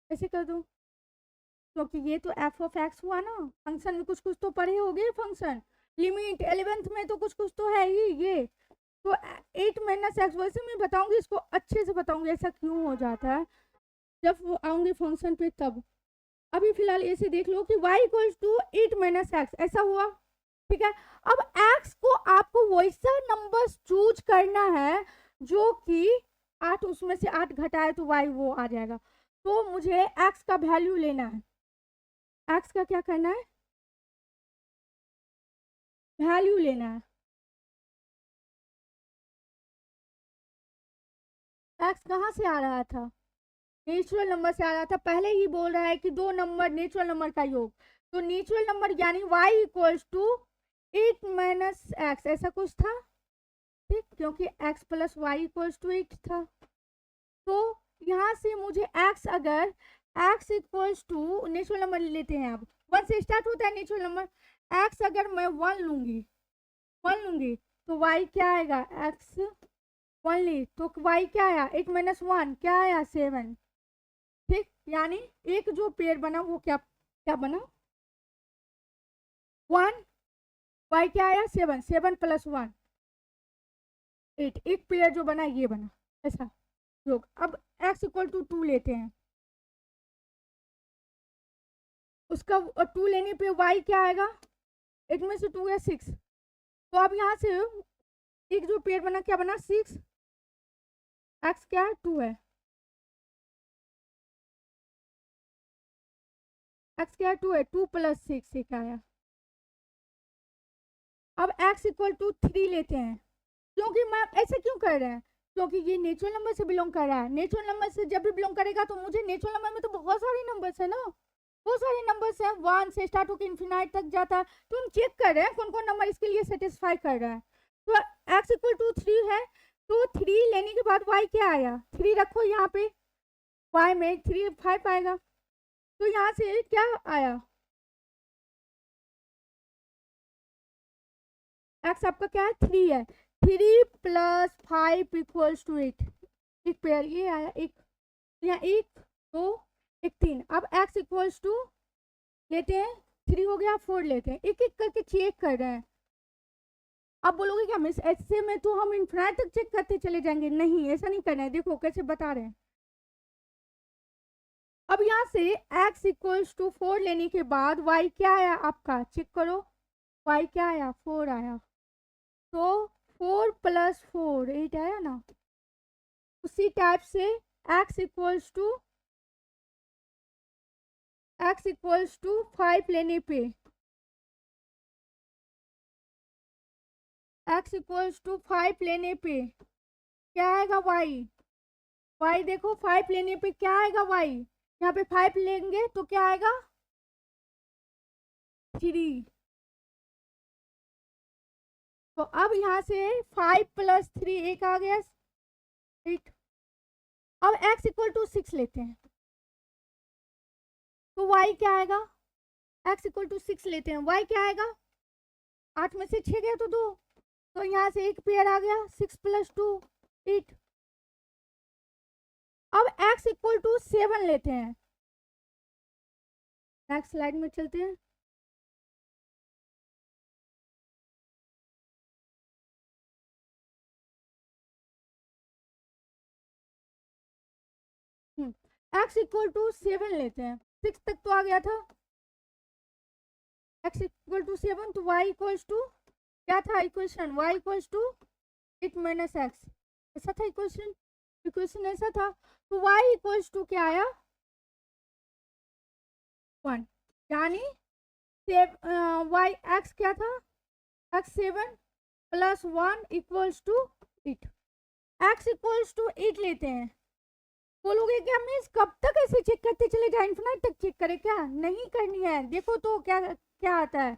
ऐसे कर दो, क्योंकि ये तो एफ ऑफ एक्स हुआ ना, फंक्शन में कुछ कुछ तो पढ़े होगे फंक्शन, लिमिट 11th में तो कुछ कुछ तो है ही ये। तो 8 माइनस एक्स, वैसे मैं बताऊंगी इसको, अच्छे से बताऊंगी ऐसा क्यों हो जाता है जब वो आऊंगी फंक्शन पे तब। अभी फिलहाल ऐसे देख लो कि y equals to 8 minus x, ऐसा हुआ, ठीक है। अब x को आपको वैसा नंबर चूज करना है जो कि 8, उसमें से 8 घटाए तो y वो आ जाएगा। तो मुझे x का वैल्यू लेना है, x का क्या करना है, वैल्यू लेना है। x कहाँ से आ रहा था, नेचुरल नंबर से आ रहा था, पहले ही बोल रहा है कि दो नंबर नेचुरल नंबर का योग, तो नेचुरल नंबर यानी y equals to 8 minus x, ऐसा कुछ था, ठीक, क्योंकि x plus y equals to 8 था। तो यहाँ से मुझे x, अगर x equals to natural number लेते हैं, अब 1 से स्टार्ट होता है नेचुरल नंबर, x अगर मैं 1 लूंगी तो y क्या आएगा, x 1 ली तो y क्या आया, 8 माइनस 1 क्या आया 7, ठीक, यानी एक जो पेयर बना वो क्या क्या बना 1, y क्या आया 7, 7 प्लस 1 8, एक पेयर जो बना ये बना, ऐसा योग। अब x इक्वल टू 2 लेते हैं, उसका 2 लेने पे y क्या आएगा, 8 में से 2 है 6, तो अब यहाँ से एक जो पेयर बना क्या बना 6, x क्या है 2 है, x क्या है 2 है, 2 प्लस 6 ये क्या आया। अब x इक्वल टू 3 लेते हैं, क्योंकि मैं ऐसे क्यों कर रहे हैं, क्योंकि ये नेचुरल नंबर से बिलोंग कर रहा है, नेचुरल नंबर से जब भी बिलोंग करेगा तो मुझे नेचुरल नंबर में तो बहुत सारे नंबर्स है ना, बहुत सारे नंबर्स हैं, 1 से स्टार्ट होकर इन्फिनाइट तक जाता है, तो हम चेक कर रहे हैं कौन कौन नंबर इसके लिए सेटिस्फाई कर रहा है। तो x इक्वल टू 3 है, तो 3 लेने के बाद y क्या आया, 3 रखो यहाँ पे, y में 3 5 आएगा, तो यहाँ से क्या आया, x आपका क्या है 3 है, 3 प्लस 5 इक्वल्स टू 8, एक पेयर ये आया, एक यहाँ 1 2 1 3। अब x इक्वल्स टू लेते हैं, 3 हो गया 4 लेते हैं, एक एक करके चेक कर रहे हैं। अब बोलोगे क्या मिस ऐसे में तो हम इन्फिनाइट तक चेक करते चले जाएंगे, नहीं ऐसा नहीं करना है, देखो कैसे बता रहे हैं। अब यहाँ से x इक्वल्स टू 4 लेने के बाद y क्या आया आपका, चेक करो, y क्या आया 4 आया, तो 4 प्लस 4 8 आया ना। उसी टाइप से x इक्वल्स टू 5 लेने पे, x इक्वल्स टू 5 लेने पे क्या आएगा y देखो 5 लेने पे क्या आएगा y, यहाँ पे 5 लेंगे तो क्या आएगा 3, तो अब यहाँ से 5 प्लस 3 एक आ गया 8। अब x इक्वल टू 6 लेते हैं, तो y क्या आएगा, x इक्वल टू 6 लेते हैं, y क्या आएगा, 8 में से 6 गया तो 2, तो यहाँ से एक पेयर आ गया 6 प्लस 2 8। अब x इक्वल टू 7 लेते हैं, नेक्स्ट स्लाइड में चलते हैं। x इक्वल टू 7 लेते हैं, 6 तक तो आ गया था, x इक्वल टू 7, तो y इक्वल्स टू क्या था equation, y equals to 8 minus x, ऐसा था इक्वेशन ऐसा था, तो y इक्वल्स टू क्या आया 1, यानी y x क्या था x 7 plus 1 equals to 8, x equals to 8 लेते हैं। बोलोगे क्या मीन्स कब तक ऐसे चेक करते चले जाए, इन्फिनाइट तक चेक करें क्या, नहीं करनी है, देखो तो क्या क्या आता है,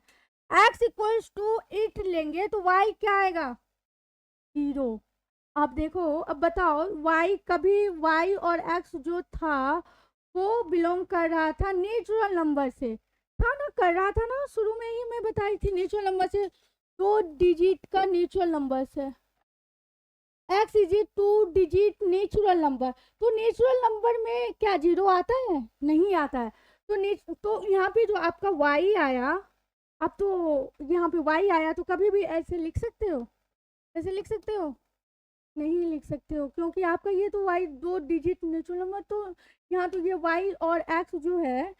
x इक्वल्स टू 8 लेंगे तो y क्या आएगा 0। अब देखो, अब बताओ y कभी y और x जो था वो बिलोंग कर रहा था नेचुरल नंबर से, था ना, कर रहा था ना, शुरू में ही मैं बताई थी नेचुरल नंबर से, 2 डिजिट का नेचुरल नंबर से, x is 2 digit natural number, तो नेचुरल नंबर में क्या 0 आता है, नहीं आता है, तो यहाँ पे जो आपका y आया, अब तो यहाँ पे y आया तो कभी भी ऐसे लिख सकते हो, ऐसे लिख सकते हो? नहीं लिख सकते हो, क्योंकि आपका ये तो y 2 डिजिट नेचुरल नंबर, तो यहाँ तो ये y और x जो है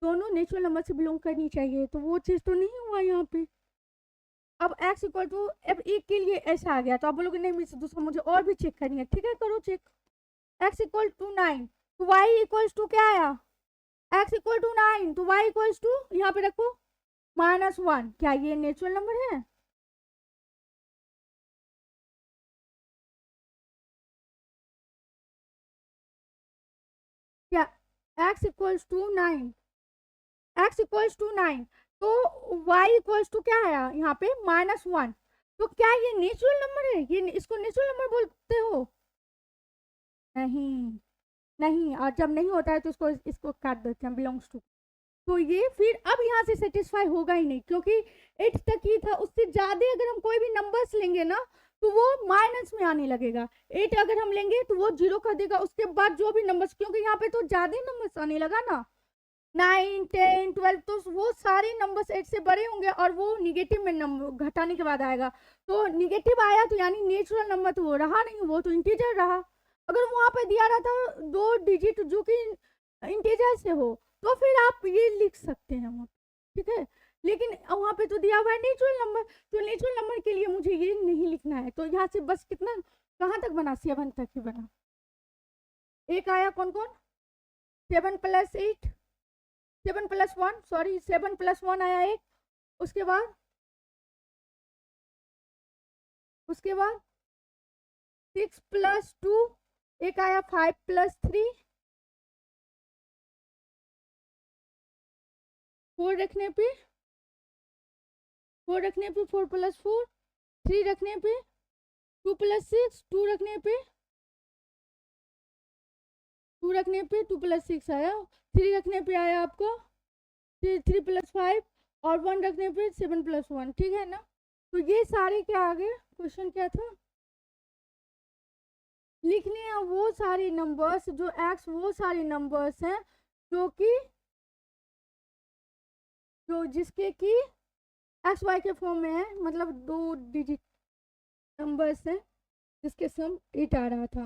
दोनों नेचुरल नंबर से बिलोंग करनी चाहिए, तो वो चीज़ तो नहीं हुआ यहाँ पे। अब x इक्वल टू, अब एक के लिए ऐसा आ गया तो आप बोलोगे नहीं मिस दूसरा मुझे और भी चेक करनी है, ठीक है करो चेक। x इक्वल टू 9 तो y इक्वल्स टू क्या आया, x इक्वल टू 9 तो y इक्वल्स टू यहाँ पे रखो -1। क्या ये नेचुरल नंबर है? क्या x equals to 9, x equals to 9 तो y इक्वल्स टू क्या आया यहाँ पे -1, तो क्या ये नेचुरल नंबर है? ये इसको नेचुरल नंबर बोलते हो? नहीं, नहीं, और जब नहीं होता है तो इसको काट देते हैं बिलोंग्स टू। तो ये फिर अब यहाँ से सेटिस्फाई होगा ही नहीं, क्योंकि 8 तक ही था, उससे ज़्यादा अगर हम कोई भी नंबर्स लेंगे ना तो वो माइनस में आने लगेगा। 8 अगर हम लेंगे तो वो 0 कर देगा, उसके बाद जो भी नंबर्स, क्योंकि यहाँ पे तो ज़्यादा नंबर्स आने लगा ना, 9 10 12, तो वो सारे नंबर्स 8 से बड़े होंगे और वो निगेटिव में नंबर घटाने के बाद आएगा। तो निगेटिव आया तो यानी नेचुरल नंबर तो वो रहा नहीं, वो तो इंटीजर रहा। अगर वहाँ पे दिया रहता 2 डिजिट जो कि इंटीजर से हो तो फिर आप ये लिख सकते हैं वो, ठीक है, लेकिन वहाँ पे तो दिया हुआ है नेचुरल नंबर, तो नेचुरल नंबर के लिए मुझे ये नहीं लिखना है। तो यहाँ से बस कितना, कहाँ तक बना, 7 तक ही बना। एक आया कौन कौन, 7 + 8, 7 + 1, सॉरी 7 + 1 आया एक, उसके बाद 6 + 2, एक आया 5 + 3, 4 रखने पे 4 + 4, 3 रखने पे 2 + 6, 2 रखने पे 2 + 6 आया, 3 रखने पे आया आपका 3 + 5 और 1 रखने पे 7 + 1, ठीक है ना। तो ये सारे क्या आ गए, क्वेश्चन क्या था, लिखने हैं वो सारे नंबर्स जो एक्स, वो सारे नंबर्स हैं जो कि जिसके कि एक्स वाई के फॉर्म में है, मतलब 2 डिजिट नंबर्स हैं जिसके सम 8 आ रहा था।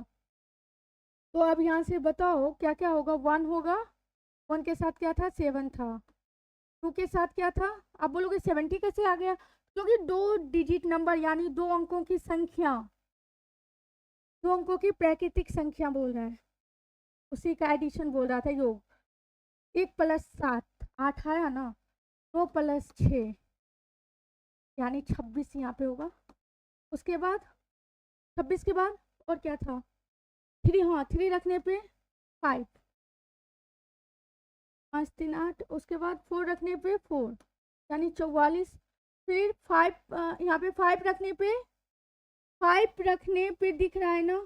तो अब यहाँ से बताओ क्या क्या होगा। 1 होगा, 1 के साथ क्या था, 7 था। 2 के साथ क्या था, आप बोलोगे 70 कैसे आ गया, क्योंकि 2 डिजिट नंबर यानी 2 अंकों की संख्या, 2 अंकों की प्राकृतिक संख्या बोल रहा है, उसी का एडिशन बोल रहा था, योग। 1 + 7 8 आया ना, 2 + 6 यानी 26 यहाँ पे होगा। उसके बाद 26 के बाद और क्या था, 3, हाँ 3 रखने पे 5, 5 3 8, उसके बाद 4 रखने पे 4 यानी 44, फिर 5 यहाँ पे 5 रखने पे, 5 रखने पे दिख रहा है ना,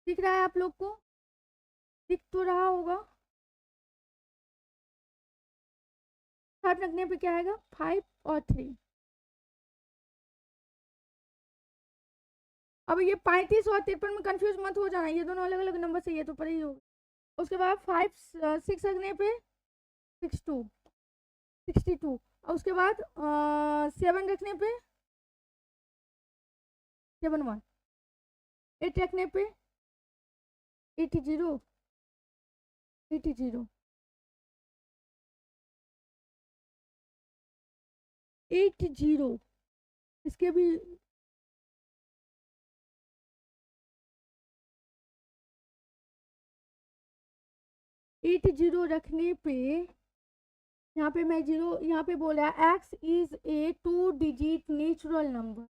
दिख रहा है आप लोग को, दिख तो रहा होगा, 5 रखने पे क्या आएगा, 5 और 3। अब ये 35 और 53 में कंफ्यूज मत हो जाना, ये दोनों अलग अलग नंबर से, ये तो पता ही होगा। उसके बाद 5 6 रखने पे 62, 62, और उसके बाद 7 रखने पे 71, 8 रखने पे 80, 80, 80, इसके भी 80 रखने पे, यहाँ पे मैं 0, यहाँ पे बोला x is a 2 digit natural number,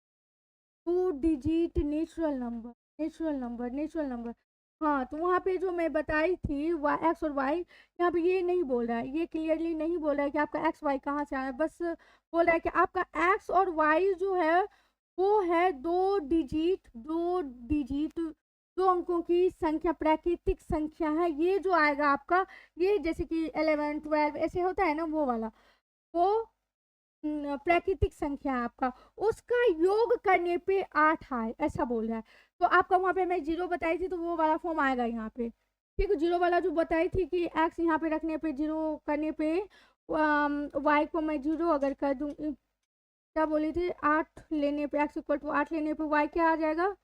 2 digit natural number, natural number, natural number. हाँ तो वहाँ पे जो मैं बताई थी वाई एक्स और वाई, यहाँ पे ये नहीं बोल रहा है, ये क्लियरली नहीं बोल रहा है कि आपका एक्स वाई कहाँ से आया है, बस बोल रहा है कि आपका एक्स और वाई जो है वो है 2 डिजिट, 2 डिजिट, 2 अंकों की संख्या, प्राकृतिक संख्या है। ये जो आएगा आपका, ये जैसे कि 11 12 ऐसे होता है ना, वो वाला, वो प्राकृतिक संख्या है आपका, उसका योग करने पे 8 आए, ऐसा बोल रहा है। तो आपका वहाँ पे मैं 0 बताई थी तो वो वाला फॉर्म आएगा यहाँ पे, ठीक, जीरो वाला जो बताई थी कि एक्स यहाँ पे रखने पे, जीरो करने पे वाई को मैं जीरो अगर कर दूँ, क्या बोली थी, 8 लेने पे एक्स इक्वल टू 8 लेने पे वाई क्या आ जाएगा,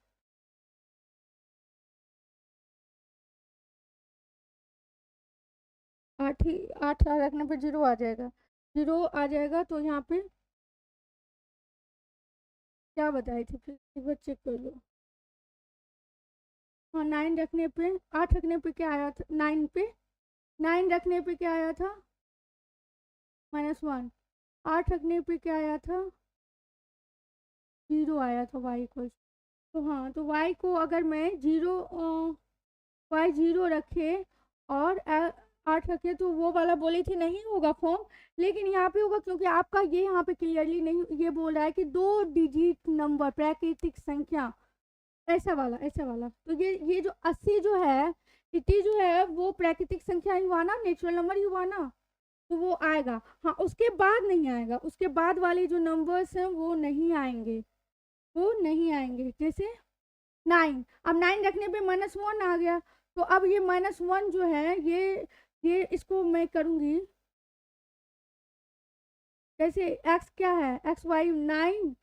आठ ही, 8 रखने पे जीरो आ जाएगा, जीरो आ जाएगा। तो यहाँ पे क्या बताई थी फिर एक बार चेक कर लो। हाँ, 9 रखने पे, 8 रखने पे क्या आया था, 9 पे, 9 रखने पे क्या आया था, -1, 8 रखने पे क्या आया था, जीरो आया था वाई इक्वल। तो हाँ, तो वाई को अगर मैं जीरो, वाई जीरो रखे और 8 रखे तो वो वाला बोली थी नहीं होगा फॉर्म, लेकिन यहाँ पे होगा क्योंकि आपका ये यहाँ पे क्लियरली नहीं ये बोल रहा है कि 2 डिजिट नंबर प्राकृतिक संख्या, ऐसा वाला। तो ये जो 80 जो है, 80 जो है वो प्राकृतिक संख्या ही हुआ ना, नेचुरल नंबर ही हुआ ना, तो वो आएगा। हाँ, उसके बाद नहीं आएगा, उसके बाद वाले जो नंबर्स हैं वो नहीं आएंगे, वो नहीं आएंगे। जैसे 9, अब 9 रखने पे -1 आ गया, तो अब ये -1 जो है ये इसको मैं करूँगी, जैसे x क्या है, एक्स वाई 9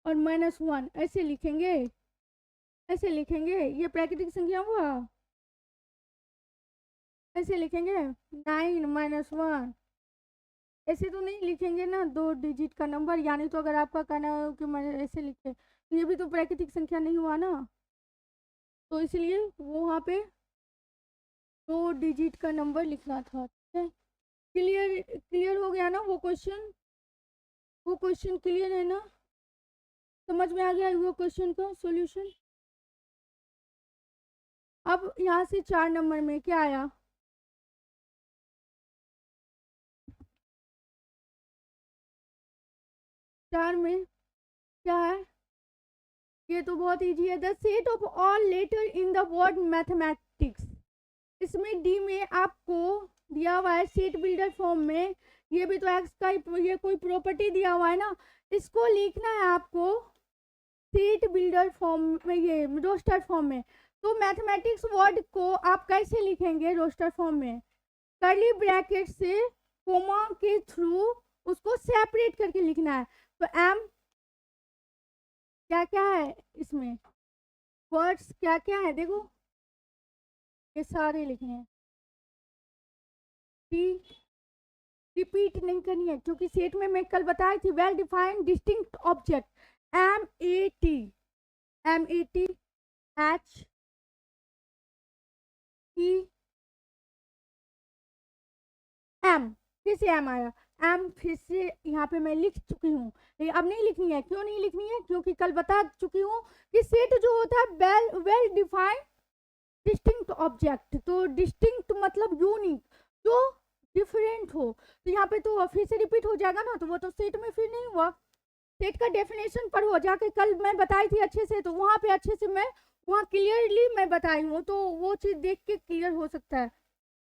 और -1 ऐसे लिखेंगे, ऐसे लिखेंगे, ये प्राकृतिक संख्या हुआ, ऐसे लिखेंगे 9 - 1, ऐसे तो नहीं लिखेंगे ना 2 डिजिट का नंबर, यानी तो अगर आपका कहना हो कि मैं ऐसे लिखे तो ये भी तो प्राकृतिक संख्या नहीं हुआ ना, तो इसलिए वो वहाँ पे 2 डिजिट का नंबर लिखना था। ठीक है, क्लियर क्लियर हो गया ना वो क्वेश्चन, वो क्वेश्चन क्लियर है ना, समझ में आ गया वो क्वेश्चन का सॉल्यूशन। अब यहाँ से 4 नंबर में क्या आया, चार में क्या है, ये तो बहुत इजी है, the set of all letter in the word mathematics. इसमें डी में आपको दिया हुआ है सेट बिल्डर फॉर्म में, ये भी तो एक्स का ये कोई प्रॉपर्टी दिया हुआ है ना, इसको लिखना है आपको सेट बिल्डर फॉर्म में, ये रोस्टर फॉर्म में। तो मैथमेटिक्स वर्ड को आप कैसे लिखेंगे रोस्टर फॉर्म में, कर्ली ब्रैकेट से कोमा के थ्रू उसको सेपरेट करके लिखना है। तो एम क्या क्या है इसमें, वर्ड्स क्या क्या है देखो, ये सारे लिखने हैं, रिपीट नहीं करनी है, क्योंकि सेट में मैं कल बताई थी well defined distinct object, M-A-T H E M, फिर से M आया, M फिर से यहाँ पे मैं लिख चुकी हूँ, लेकिन अब नहीं लिखनी है। क्यों नहीं लिखनी है, क्योंकि कल बता चुकी हूँ कि सेट जो होता है वेल डिफाइंड डिस्टिंक्ट ऑब्जेक्ट, तो डिस्टिंक्ट मतलब यूनिक, जो डिफरेंट हो, तो यहाँ पे तो फिर से रिपीट हो जाएगा ना, तो वो तो सेट में फिर नहीं हुआ। सेट का डेफिनेशन पढ़ो जाके, कल मैं बताई थी अच्छे से, तो वहाँ पे अच्छे से मैं वहाँ क्लियरली मैं बताई हूँ, तो वो चीज़ देख के क्लियर हो सकता है।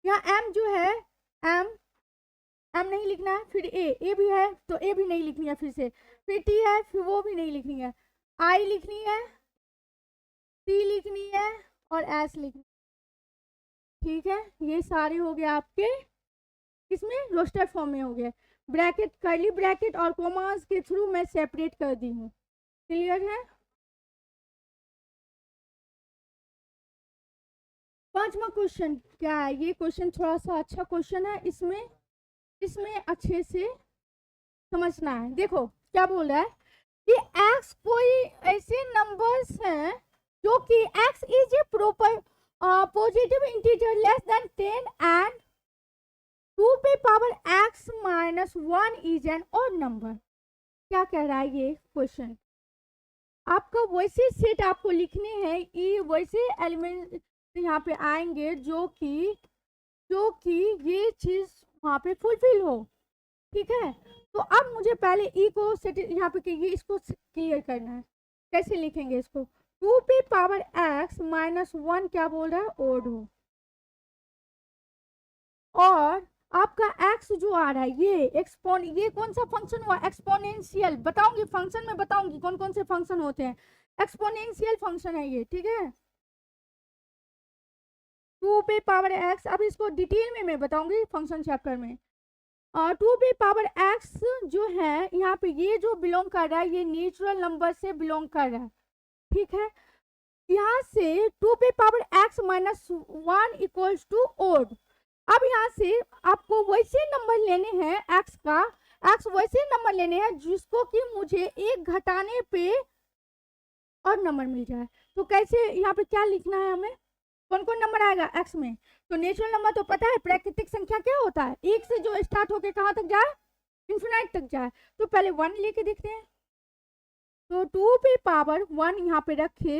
यहाँ एम जो है, एम एम नहीं लिखना है, फिर ए भी है तो ए भी नहीं लिखनी है, फिर टी है, फिर वो भी नहीं लिखनी है, आई लिखनी है, टी लिखनी है और एस लिखनी। ठीक है, ये सारे हो गए आपके इसमें रोस्टर फॉर्म में हो गए, ब्रैकेट कर्ली ब्रैकेट और कोमास के थ्रू मैं सेपरेट कर दी हूँ। क्लियर है। पांचवा क्वेश्चन क्या है, ये क्वेश्चन थोड़ा सा अच्छा क्वेश्चन है, इसमें अच्छे से समझना है। देखो क्या बोल रहा है कि x कोई ऐसे नंबर्स हैं जो कि x is a proper positive integer less than 10 and 2 पे power x -1 is an odd number. क्या कह रहा है ये क्वेश्चन, आपका वैसे सेट आपको लिखने हैं, ये वैसे एलिमेंट यहाँ पे आएंगे जो कि ये चीज वहाँ पे फुलफिल हो। ठीक है, तो अब मुझे पहले ई को सेट यहाँ पे ये इसको क्लियर करना है, कैसे लिखेंगे इसको, 2 पे पावर x -1 क्या बोल रहा है, ओड हो, और आपका x जो आ रहा है ये कौन सा फंक्शन हुआ, एक्सपोनेंशियल, बताऊंगी फंक्शन में, बताऊंगी कौन कौन से फंक्शन होते हैं, एक्सपोनेंशियल फंक्शन है ये। ठीक है, 2 पे पावर x, अब इसको डिटेल में मैं बताऊंगी फंक्शन चैप्टर में। 2 पे पावर x जो है यहाँ पे ये जो बिलोंग कर रहा है ये नेचुरल नंबर से बिलोंग कर रहा है, ठीक है। यहाँ से 2 पे power x minus 1 equals to odd. अब यहाँ से आपको वैसे नंबर लेने हैं x का, x वैसे नंबर लेने हैं जिसको कि मुझे एक घटाने पे और नंबर मिल जाए। तो कैसे यहाँ पे क्या लिखना है हमें, कौन कौन नंबर आएगा x में? तो नेचुरल नंबर तो पता है, प्राकृतिक संख्या क्या होता है, एक से जो स्टार्ट होके कहाँ तक जाए, इन्फिनाइट तक जाए। तो पहले 1 लेके देखते हैं। तो 2 पे पावर 1 यहाँ पे रखे,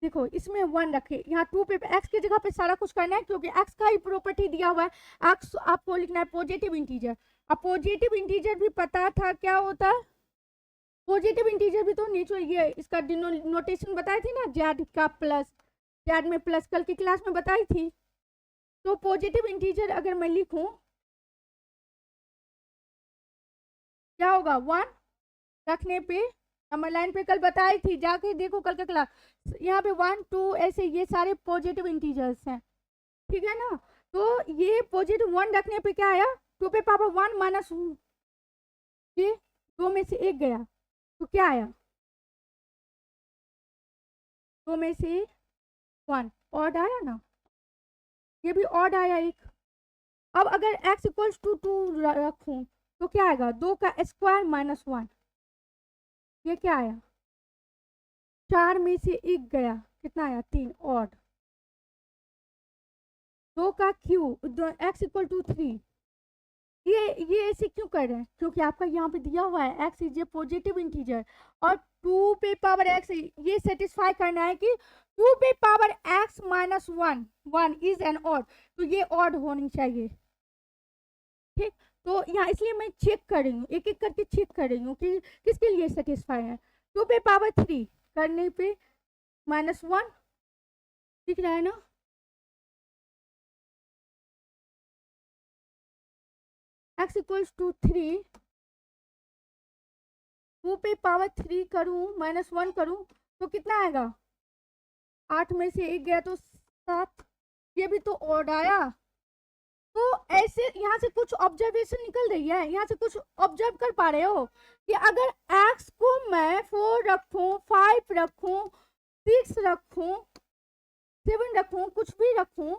देखो इसमें 1 रखे, यहाँ 2 पे x की जगह पे सारा कुछ करना है क्योंकि x का ही प्रॉपर्टी दिया हुआ है। x आपको लिखना है पॉजिटिव इंटीजर। अब पॉजिटिव इंटीजर भी पता था क्या होता है, पॉजिटिव इंटीजर भी तो नेचुरल, ये इसका नोटेशन बताई थी ना, जेड का प्लस, जेड में प्लस कल की क्लास में बताई थी। तो पॉजिटिव इंटीजर अगर मैं लिखूं क्या होगा, 1 रखने पे नंबर लाइन पे कल बताई थी, जाके देखो कल का क्लास, यहाँ पे 1 2 ऐसे ये सारे पॉजिटिव इंटीजर्स हैं, ठीक है ना। तो ये पॉजिटिव 1 रखने पे क्या आया, 2 पे पावर 1 माइनस ये 2 में से 1 गया तो क्या आया, 2 में से 1 ऑड आया ना, ये भी ऑड आया एक। अब अगर x इक्वल्स टू 2 रखूं तो क्या आएगा, 2 का स्क्वायर माइनस 1, ये क्या आया, 4 में से 1 गया, कितना आया 3 ऑड। 2 का क्यूब x इक्वल टू 3, ये ऐसे क्यों कर रहे हैं, क्योंकि आपका यहाँ पे दिया हुआ है x is a positive integer और 2 पे पावर x, ये सेटिस्फाई करना है कि 2 पे power x minus 1 is an odd, तो ये ऑड होनी चाहिए, ठीक। तो यहाँ इसलिए मैं चेक कर रही हूँ, एक एक करके चेक कर रही हूँ कि किसके लिए सेटिस्फाई है। 2 पे पावर 3 करने पे माइनस 1 दिख रहा है ना, x इक्वल्स टू 3, 2 पे पावर 3 करूँ माइनस 1 करूँ तो कितना आएगा, 8 में से 1 गया तो 7, ये भी तो ऑड आया। तो ऐसे यहाँ से कुछ ऑब्जर्वेशन निकल रही है, यहाँ से कुछ ऑब्जर्व कर पा रहे हो कि अगर x को मैं 4 रखूं, 5 रखूं, 6 रखूं, 7 रखूं, कुछ भी रखूं,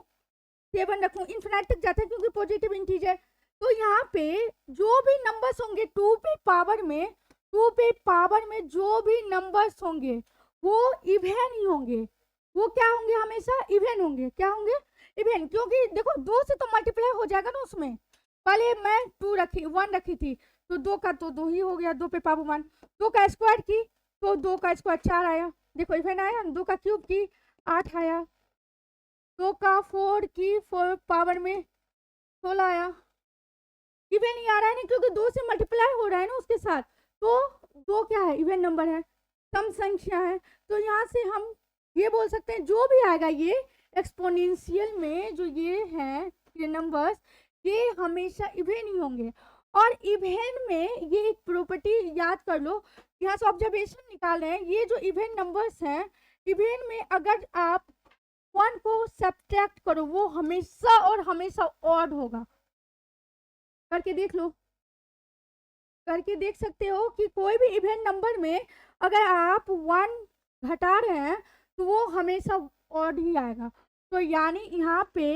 7 रखूं, इन्फिनाइट तक जाता है क्योंकि पॉजिटिव इंटीजर। तो यहाँ पे जो भी नंबर्स होंगे 2 पे पावर में, 2 पे पावर में जो भी नंबर्स होंगे वो इवन ही होंगे, वो क्या होंगे, हमेशा इवन होंगे। क्या होंगे, इवन, क्योंकि देखो 2 से तो मल्टीप्लाई हो जाएगा ना उसमें। पहले मैं 1 रखी थी तो 2 का तो 2 ही हो गया, 2 पे पावर 1, 2 का स्क्वायर की तो 2 का स्क्वायर 4 आया, देखो इवन आया। 2 का क्यूब की 8 आया, 2 का 4 की 4 पावर में 16 आया, इवन ही आ रहा है ना क्योंकि 2 से मल्टीप्लाई हो रहा है ना उसके साथ। तो 2 क्या है, इवन नंबर है, सम संख्या है। तो यहाँ से हम ये बोल सकते हैं जो भी आएगा ये एक्सपोनेंशियल में जो ये है, ये नंबर्स ये हमेशा इवन ही होंगे। और इवन में ये एक प्रॉपर्टी याद कर लो, यहाँ से ऑब्जर्वेशन निकाल रहे हैं, ये जो इवन नंबर्स हैं, इवन में अगर आप 1 को सब्ट्रैक्ट करो वो हमेशा और हमेशा ऑड होगा। करके देख लो, करके देख सकते हो कि कोई भी इवन नंबर में अगर आप 1 घटा रहे हैं तो वो हमेशा ऑड ही आएगा। तो यानी यहाँ पे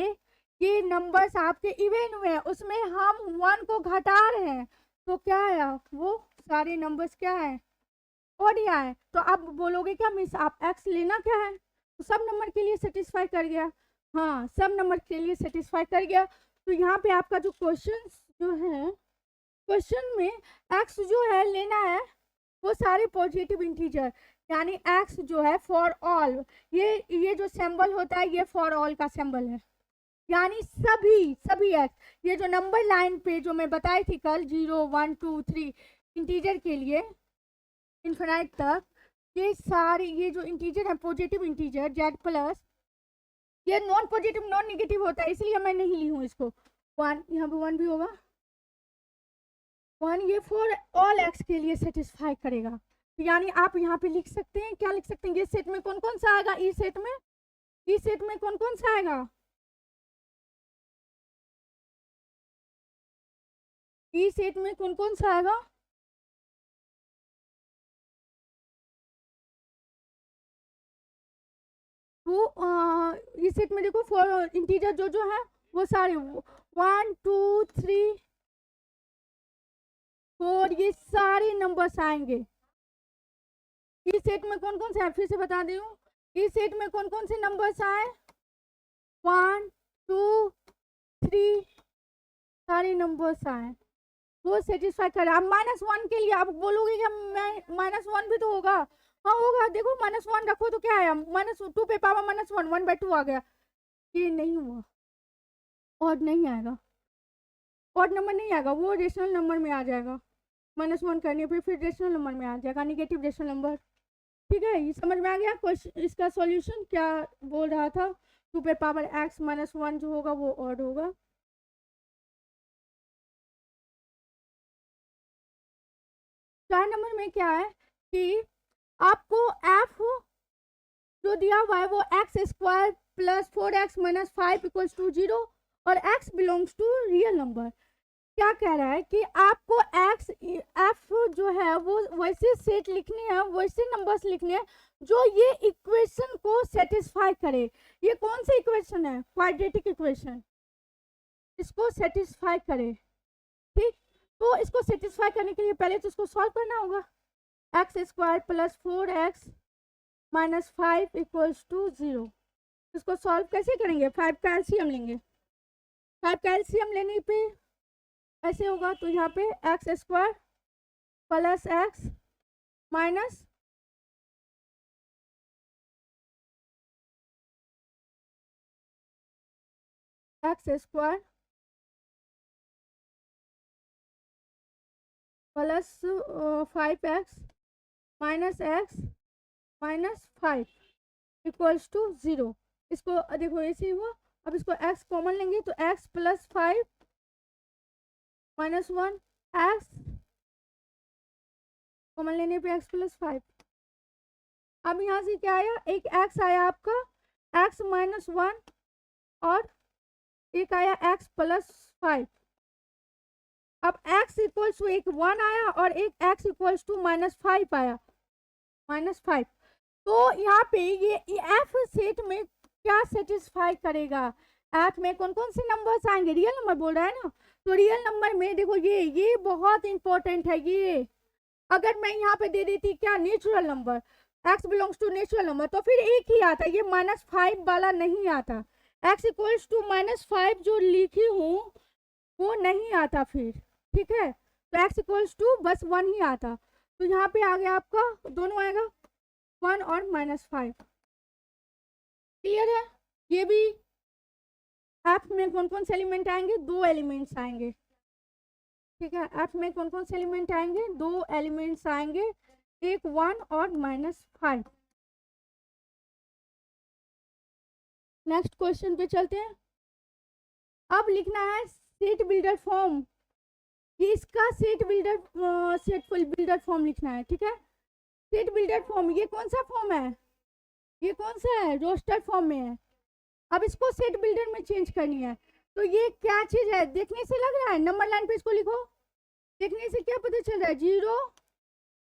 ये नंबर्स आपके इवन हुए हैं, उसमें हम 1 को घटा रहे हैं तो क्या आया, वो सारे नंबर्स क्या है, ऑड ही आए। तो आप बोलोगे क्या मिस आप x लेना क्या है, तो सब नंबर के लिए सेटिस्फाई कर गया, हाँ सब नंबर के लिए सेटिस्फाई कर गया। तो यहाँ पे आपका जो क्वेश्चन जो है, क्वेश्चन में x जो है लेना है वो सारे पॉजिटिव इंटीजर, यानी x जो है फॉर ऑल, ये जो सिंबल होता है ये फॉर ऑल का सिंबल है, यानी सभी x, ये जो नंबर लाइन पे जो मैं बताई थी कल 0 1 2 3 इंटीजर के लिए इन्फिनाइट तक, ये सारे ये जो इंटीजर है पॉजिटिव इंटीजर z प्लस, ये नॉन पॉजिटिव नॉन नेगेटिव होता है इसलिए मैं नहीं ली हूँ इसको 1, यहाँ पे 1 भी होगा 1, ये फॉर ऑल x के लिए सेटिस्फाई करेगा। तो यानी आप यहाँ पे लिख सकते हैं, क्या लिख सकते हैं, ये सेट में कौन कौन सा आएगा, ई सेट में कौन कौन सा आएगा, ई सेट में कौन कौन सा आएगा? वो इस सेट में देखो फोर इंटीजर जो है वो सारे 1 2 3 4 ये सारे नंबर्स आएंगे। इस सेट में कौन कौन से, फिर से बता दी हूँ, इस सेट में कौन कौन से नंबर्स आए? 1 2 3 सारे नंबर्स आए, वो सेटिस्फाई कर। अब -1 के लिए आप बोलोगे कि -1 भी तो होगा। हाँ होगा, देखो -1 रखो तो क्या आया, -2 पे पावर -1 1/2 आ गया। ये नहीं हुआ, और नहीं आएगा, ऑड नंबर नहीं आएगा, वो रेशनल नंबर में आ जाएगा। -1 करने पे फिर रेशनल नंबर में आ जाएगा, निगेटिव रेशनल नंबर। ठीक है, ये समझ में आ गया क्वेश्चन, इसका सॉल्यूशन क्या बोल रहा था? 2 पे पावर x -1 जो होगा वो ऑड होगा। 4 नंबर में क्या है कि आपको f जो दिया हुआ है वो x² + 4x - 5 = 0 और x belongs to real number. क्या कह रहा है कि आपको f जो है वो वैसे सेट लिखनी है, वैसे नंबर्स लिखने हैं जो ये इक्वेशन को सेटिस्फाई करे। ये कौन सी इक्वेशन है? क्वाड्रेटिक इक्वेशन, इसको सेटिस्फाई करे। ठीक, तो इसको सेटिस्फाई करने के लिए पहले तो इसको सॉल्व करना होगा। x² + 4x - 5 = 0। इसको सॉल्व कैसे करेंगे? 5 का एलसीएम लेंगे। 5 का एलसीएम लेने पे ऐसे होगा, तो यहाँ पे x² + x minus x² + 5x - x - 5 = 0। इसको देखो ऐसे हुआ। अब इसको x कॉमन लेंगे तो x + 5 - 1 x कॉमन लेने पे x + 5। अब यहाँ से क्या आया? एक x आया आपका x - 1 और एक आया x + 5। अब x = एक 1 आया और एक x = -5 आया, -5। तो यहाँ पे ये f सेट में क्या सेटिस्फाई करेगा? f में कौन कौन से नंबर्स आएंगे? रियल नंबर बोल रहा है ना, तो रियल नंबर में देखो ये बहुत इंपॉर्टेंट है। ये अगर मैं यहाँ पे दे देती क्या, natural number, x belongs to natural number, तो फिर एक ही आता, ये -5 वाला नहीं आता। x = -5 जो लिखी हूँ वो नहीं आता फिर। ठीक है, तो x = बस 1 ही आता। तो यहाँ पे आ गया आपका, दोनों आएगा 1 और -5। क्लियर है? ये भी f में कौन कौन से एलिमेंट आएंगे? 2 एलिमेंट्स आएंगे। ठीक है, f में कौन कौन से एलिमेंट आएंगे? 2 एलिमेंट्स आएंगे, एक 1 और -5। नेक्स्ट क्वेश्चन पे चलते हैं। अब लिखना है सेट बिल्डर फॉर्म। ये इसका सेट बिल्डर फॉर्म लिखना है। ठीक है, सेट बिल्डर फॉर्म, ये कौन सा फॉर्म है? ये कौन सा है? रोस्टर फॉर्म में है। अब इसको सेट बिल्डर में चेंज करनी है, तो ये क्या चीज है? देखने से लग रहा है, नंबर लाइन पे इसको लिखो, देखने से क्या पता चल रहा है? 0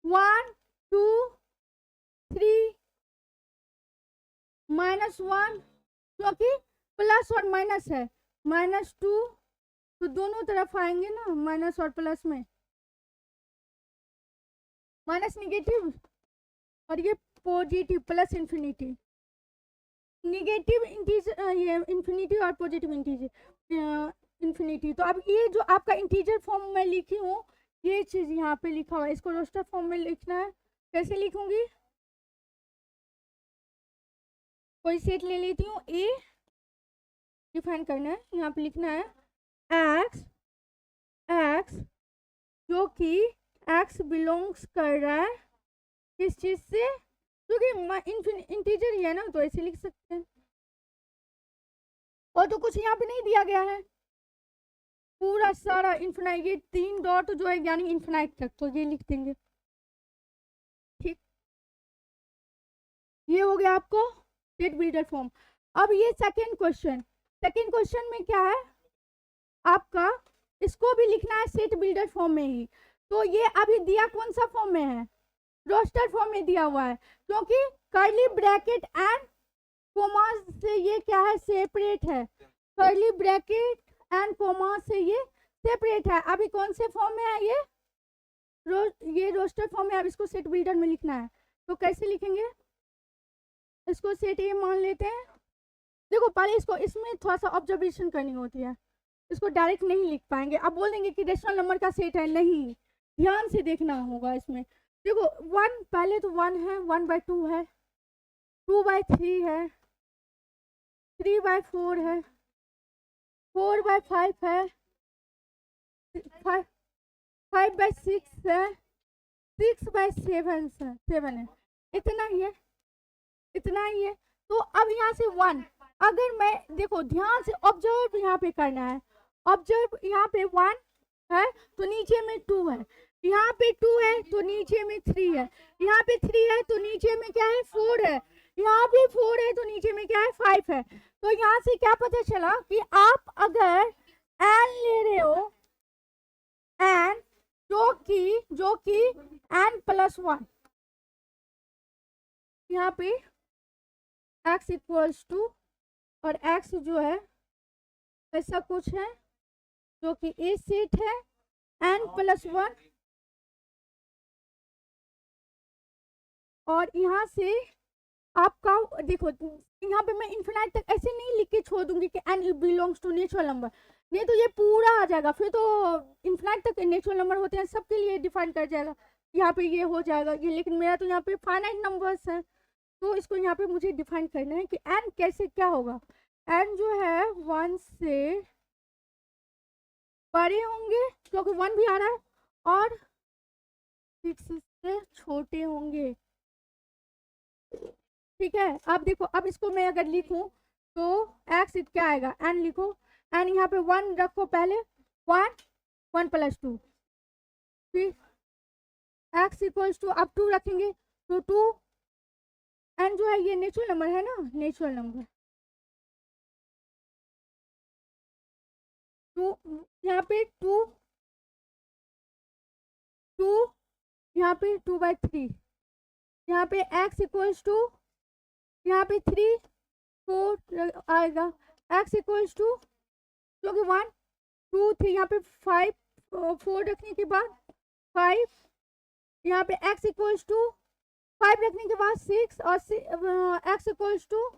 1 2 3 -1, क्योंकि प्लस और माइनस है, -2, तो दोनों तरफ आएंगे ना, माइनस और प्लस में, माइनस निगेटिव और ये positive plus infinity, negative integer, ये इन्फिनिटी और पॉजिटिव इंटीजर इन्फिनिटी। तो अब ये जो आपका इंटीजर फॉर्म में लिखी हूँ, ये चीज यहाँ पे लिखा हुआ है, इसको रोस्टर फॉर्म में लिखना है। कैसे लिखूंगी? कोई सेट ले लेती हूँ, ए डिफाइन करना है, यहाँ पे लिखना है x जो कि x बिलोंग्स कर रहा है किस चीज से? क्योंकि इंटीजर ही है ना, तो ऐसे लिख सकते हैं। और तो कुछ यहाँ पे नहीं दिया गया है, पूरा सारा इन्फिनाइट, ये 3 डॉट जो है यानी इन्फिनाइट तक, तो ये लिख देंगे। ठीक, ये हो गया आपको सेट बिल्डर फॉर्म। अब ये सेकंड क्वेश्चन में क्या है आपका? इसको भी लिखना है सेट बिल्डर फॉर्म में ही। तो ये अभी दिया कौन सा फॉर्म में है, रोस्टर फॉर्म में दिया हुआ है, क्योंकि कर्ली ब्रैकेट एंड कोमा से ये क्या है, सेपरेट है। कर्ली ब्रैकेट एंड कोमा से ये सेपरेट है। अभी कौन से फॉर्म में है ये रोस्टर फॉर्म में। अब इसको सेट बिल्डर में लिखना है, तो कैसे लिखेंगे, इसको सेट ए मान लेते हैं। देखो पहले इसको इसमें थोड़ा सा ऑब्जर्वेशन करनी होती है, इसको डायरेक्ट नहीं लिख पाएंगे। अब बोल देंगे कि रेशनल नंबर का सेट है, नहीं, ध्यान से देखना होगा इसमें। देखो 1 पहले तो 1 है, 1/2 है, 2/3 है, 3/4 है, 4/5 है, 5/6 है, 6/7 है। इतना ही है, इतना ही है। तो अब यहाँ से 1, अगर मैं देखो ध्यान से ऑब्जर्व यहाँ पे करना है, ऑब्जर्व यहाँ पे 1 है तो नीचे में 2 है, यहाँ पे 2 है तो नीचे में 3 है, यहाँ पे 3 है तो नीचे में क्या है, 4 है, यहाँ पे 4 है तो नीचे में क्या है, 5 है। तो यहाँ से क्या पता चला कि आप अगर एन ले रहे हो, एन जो कि n+1, यहाँ पे x इक्वल्स टू, और x जो है ऐसा कुछ है जो कि ए सेट है n+1, और यहाँ से आपका देखो यहाँ पे मैं इन्फिनाइट तक ऐसे नहीं लिख के छोड़ दूंगी कि n belongs to natural number, नहीं तो ये पूरा आ जाएगा, फिर तो इन्फिनाइट तक नेचुरल नंबर होते हैं, सबके लिए डिफाइन कर जाएगा, यहाँ पे ये हो जाएगा ये। लेकिन मेरा तो यहाँ पे फाइनाइट नंबर्स है, तो इसको यहाँ पे मुझे डिफाइन करना है कि n कैसे क्या होगा। n जो है 1 से बड़े होंगे क्योंकि 1 भी आ रहा है, और 6 से छोटे होंगे, ठीक है। अब देखो, अब इसको मैं अगर लिखूं तो x क्या आएगा, n लिखो, n यहाँ पे 1 रखो पहले, 1 1+2, फिर x इक्वल्स टू, अब 2 रखेंगे तो 2, n जो है ये नेचुरल नंबर है ना, नेचुरल नंबर, 2 यहाँ पे 2 यहाँ पे 2/3, यहाँ पे x इक्वल्स टू, यहाँ पे 3 4 आएगा, x इक्वल्स टू जो कि 1 2 3, यहाँ पे 5 4 रखने के बाद 5, यहाँ पे x इक्वल्स टू 5 रखने के बाद 6, और x इक्वल्स टू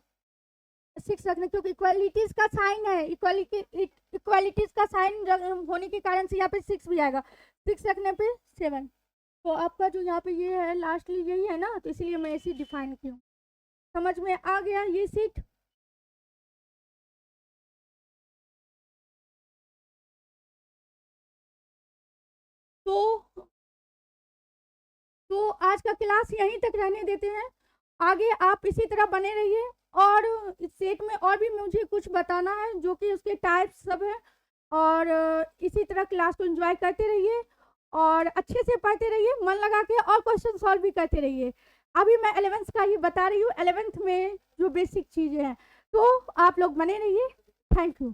6 रखने, क्योंकि इक्वालिटीज का साइन है, इक्वालिटीज का साइन होने के कारण से यहाँ पे 6 भी आएगा, 6 रखने पे 7। तो आपका जो यहाँ पे ये है लास्टली यही है ना, तो इसलिए मैं ऐसे डिफाइन की हूँ। समझ में आ गया ये सीट। तो आज का क्लास यहीं तक रहने देते हैं, आगे आप इसी तरह बने रहिए, और इस सेट में और भी मुझे कुछ बताना है जो कि उसके टाइप्स सब है, और इसी तरह क्लास को एंजॉय करते रहिए और अच्छे से पढ़ते रहिए, मन लगा के, और क्वेश्चन सॉल्व भी करते रहिए। अभी मैं 11th का ही बता रही हूँ, 11th में जो बेसिक चीज़ें हैं, तो आप लोग बने रहिए। Thank you.